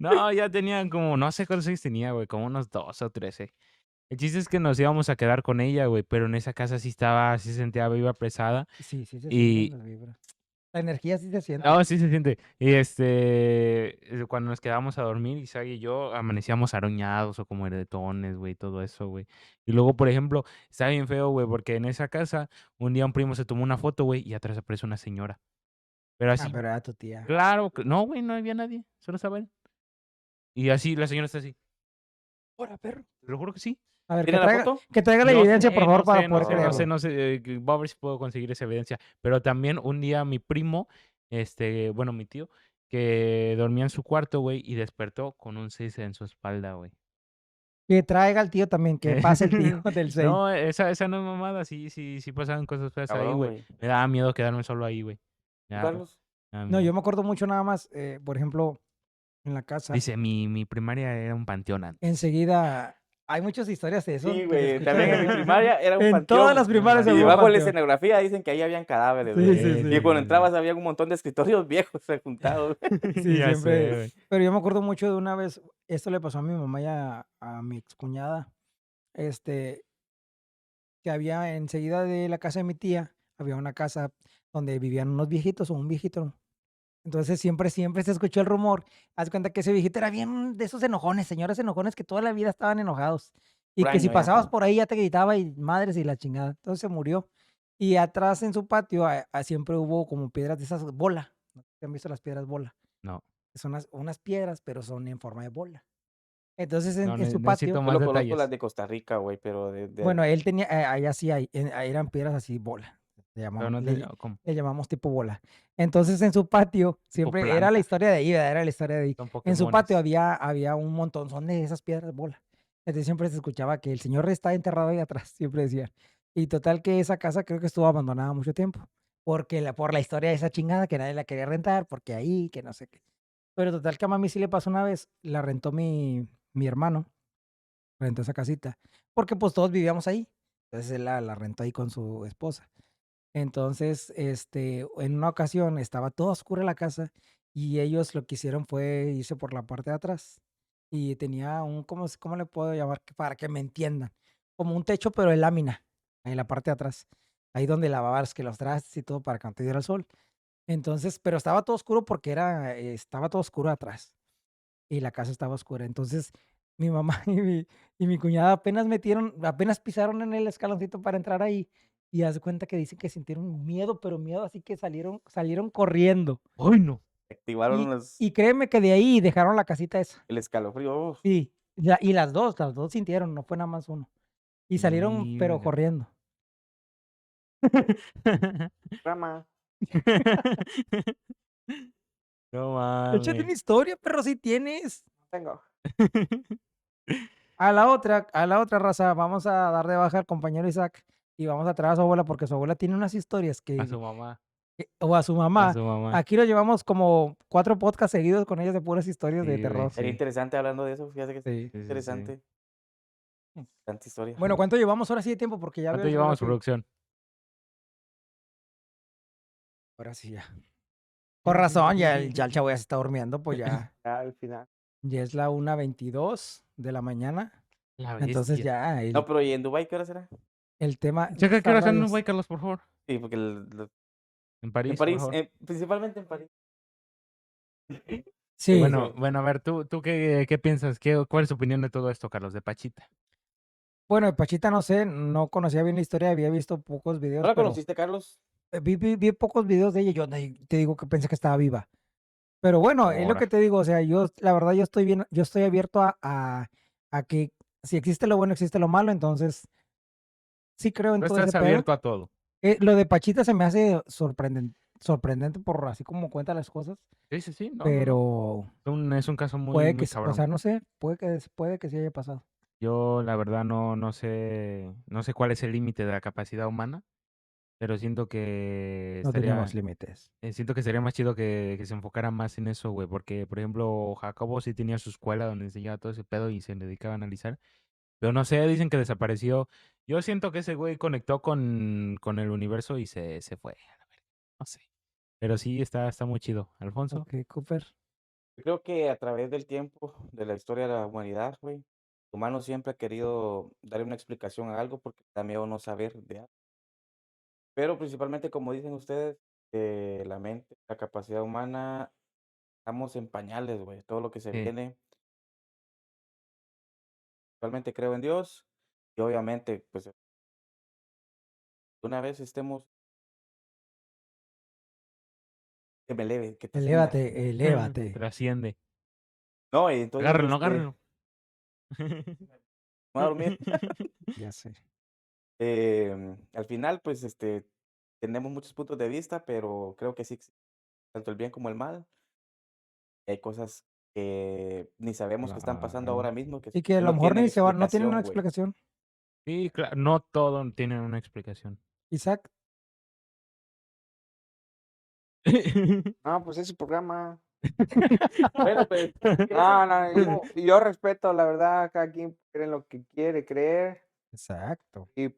No, ya tenían como, no sé cuántos años tenía, güey, como unos 12 o 13. El chiste es que nos íbamos a quedar con ella, güey, pero en esa casa sí se sentía viva pesada. Sí, sí se Y sienten las vibras. La energía sí se siente. no, sí se siente. Y cuando nos quedábamos a dormir, Isaac y yo amanecíamos aruñados o como heretones, güey, todo eso, güey. Y luego, por ejemplo, está bien feo, güey, porque en esa casa un día un primo se tomó una foto, güey, y atrás aparece una señora. Pero Ah, así, pero era tu tía. claro, no, güey, no había nadie, solo estaba él. Y así, la señora está así. Ahora, perro. Te lo juro que sí. A ver, ¿Tiene la foto? que traiga la No evidencia, por sé, favor, no para sé, no poder sé, no sé, creerlo. no sé. Voy a ver si puedo conseguir esa evidencia. Pero también un día mi primo, bueno, mi tío, que dormía en su cuarto, güey, y despertó con un 6 en su espalda, güey. Que traiga al tío también, que pase el tío del 6. No, esa no es mamada, sí pasaban cosas feas ahí, Cabrón, güey. güey. Me daba miedo quedarme solo ahí, güey. Me ¿Tú, daba Carlos? No, yo miedo. me acuerdo mucho nada más, por ejemplo, en la casa, Dice, mi primaria era un panteón antes. enseguida, hay muchas historias de eso Sí, que se güey. escuchan También en mi primaria era un en todas panteón. las primarias Era un Y hubo un debajo de la panteón. escenografía dicen que ahí habían cadáveres, Sí, güey. sí, sí. Y cuando entrabas había un montón de escritorios viejos juntados. Sí, Ya sé, siempre. güey. Pero yo me acuerdo mucho de una vez, esto le pasó a mi mamá y a mi excuñada, este, que había enseguida de la casa de mi tía, había una casa donde vivían unos viejitos o un viejito. Entonces siempre se escuchó el rumor. Haz cuenta que ese viejito era bien de esos enojones, señores enojones que toda la vida estaban enojados. Y que si Huraño, ya. pasabas por ahí ya te gritaba y madres y la chingada. Entonces se murió. Y atrás en su patio siempre hubo como piedras de esas bola. ¿No? ¿Se han visto las piedras bola? No, Son unas piedras, pero son en forma de bola. Entonces no, en su necesito patio, más Solo conozco detalles. las de Costa Rica, güey, pero bueno, él tenía, allá sí hay, eran piedras así bola. Le Pero llamamos, no te, ¿cómo? le llamamos tipo bola. Entonces en su patio, Tipo siempre era la planta. historia de ahí, ¿verdad? Era la historia de ahí. Son En su patio Pokémones. había un montón de esas piedras bola. Entonces siempre se escuchaba que el señor está enterrado ahí atrás, siempre decía. Y total que esa casa creo que estuvo abandonada mucho tiempo. Por la historia de esa chingada que nadie la quería rentar, porque ahí, que no sé qué. Pero total que a mami sí le pasó una vez, la rentó mi hermano, rentó esa casita, porque pues todos vivíamos ahí. Entonces él la rentó ahí con su esposa. Entonces, en una ocasión estaba toda oscura la casa y ellos lo que hicieron fue irse por la parte de atrás y tenía ¿cómo le puedo llamar? Para que me entiendan, como un techo pero de lámina, en la parte de atrás, ahí donde lavabas que los trastes y todo para que no te diera el sol. Entonces, pero estaba todo oscuro porque estaba todo oscuro atrás y la casa estaba oscura. Entonces, mi mamá y mi cuñada apenas pisaron en el escaloncito para entrar ahí y haz de cuenta que dicen que sintieron miedo, pero miedo así que salieron corriendo. ¡Ay, no! activaron Y créeme que de ahí dejaron la casita esa. el escalofrío. Uf. Sí, y las dos sintieron, no fue nada más uno. Y salieron, pero Verga. corriendo. Rama. No Échate una mames. historia, pero si tienes. Tengo. A la otra raza, vamos a dar de baja al compañero Isaac y vamos a traer a su abuela porque su abuela tiene unas historias A su mamá. o a su A mamá. su mamá. Aquí lo llevamos como 4 podcasts seguidos con ellas de puras historias de Sí, güey, terror. Sería sí. interesante hablando de eso. Fíjate que Sí. Sí, sí, sí. interesante. Tanta historia. Bueno, ¿cuánto llevamos ahora sí de tiempo? Porque ya veo ¿Cuánto el llevamos, reloj. producción? Ahora sí ya. Con razón, ya el chavo ya se está durmiendo, pues ya, Ya al final. ya es la 1:22 de la mañana. La Entonces bestia. ya No, pero ¿y en Dubái qué hora será? el tema. Checa qué hora son, rayos. güey, Carlos, por favor. Sí, porque En París, en por París, favor. principalmente en París. Sí. Bueno, a ver, ¿tú qué piensas? ¿Cuál es tu opinión de todo esto, Carlos, de Pachita? Bueno, de Pachita no sé, no conocía bien la historia, había visto pocos ¿No videos, la pero conociste, Carlos? vi pocos videos de ella. Yo te digo que pensé que estaba viva. Pero bueno, es lo Ahora. que te digo, o sea, la verdad, yo estoy abierto a que si existe lo bueno, existe lo malo, entonces sí creo en Tú todo ese estás pedo. abierto a todo. Lo de Pachita se me hace sorprendente por así como cuenta las cosas, Sí, sí, sí. No. pero Es un caso muy, puede muy o cabrón. sea, no sé, puede que sí haya pasado. Yo, la verdad, no sé cuál es el límite de la capacidad humana, pero siento que No tenemos límites. siento que sería más chido que se enfocara más en eso, güey, porque, por ejemplo, Jacobo sí tenía su escuela donde enseñaba todo ese pedo y se dedicaba a analizar, pero no sé, dicen que desapareció. Yo siento que ese güey conectó con el universo y se fue, a la verga, no sé. Pero sí, está muy chido. Alfonso. Ok, Cooper. Yo creo que a través del tiempo, de la historia de la humanidad, güey, El humano siempre ha querido darle una explicación a algo porque da miedo no saber de algo. Pero principalmente, como dicen ustedes, la mente, la capacidad humana, estamos en pañales, güey. Todo lo que se Sí. viene. Realmente creo en Dios y obviamente, pues, una vez estemos, que me eleve, que trascienda. Elévate, elévate. Trasciende. No, y entonces, Agárrenlo, agárrenlo. me voy a dormir. Ya sé. Al final, pues, tenemos muchos puntos de vista, pero creo que sí existe tanto el bien como el mal. Y hay cosas que ni sabemos que están pasando ahora Claro. mismo, que Y que a lo no mejor tienen ni se va, no tienen una explicación, güey. explicación. Sí, claro, no todo tiene una explicación. Isaac, No, pues es su programa. Bueno, pues, No, no, yo respeto, la verdad, cada quien cree en lo que quiere creer. exacto. Y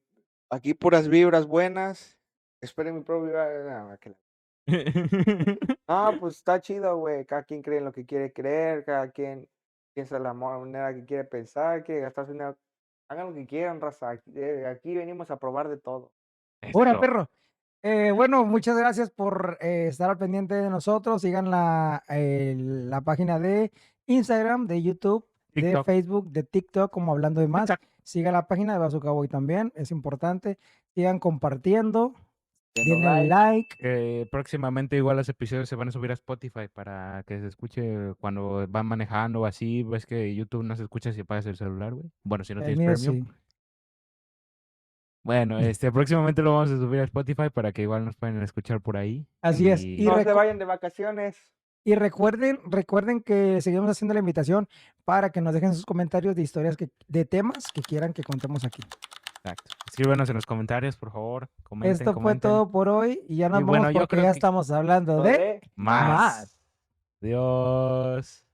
aquí puras vibras buenas. Esperen mi propio. No, pues está chido, güey. Cada quien cree en lo que quiere creer, cada quien piensa de la manera que quiere pensar, quiere gastar su dinero. Hagan lo que quieran, raza. Aquí venimos a probar de todo. ¡Hora, Eso. perro! Bueno, muchas gracias por estar al pendiente de nosotros. Sigan la página de Instagram, de YouTube, de TikTok. Facebook, de TikTok, como Hablando de Más. TikTok. Sigan la página de Bazooka Boy también, es importante. Sigan compartiendo, Dando denle like. Próximamente igual los episodios se van a subir a Spotify para que se escuche cuando van manejando o así. Ves que YouTube no se escucha si apagas el celular, güey. Bueno, si no El tienes mío premium. sí. Bueno, próximamente lo vamos a subir a Spotify para que igual nos puedan escuchar por ahí. Así es. Y Y, No se vayan de vacaciones. y recuerden que seguimos haciendo la invitación para que nos dejen sus comentarios de historias de temas que quieran que contemos aquí. exacto. Escríbanos en los comentarios, por favor. Comenten, Esto fue comenten. todo por hoy y ya nos Y vamos bueno, yo porque creo ya que estamos hablando de Joder. más. más. Dios.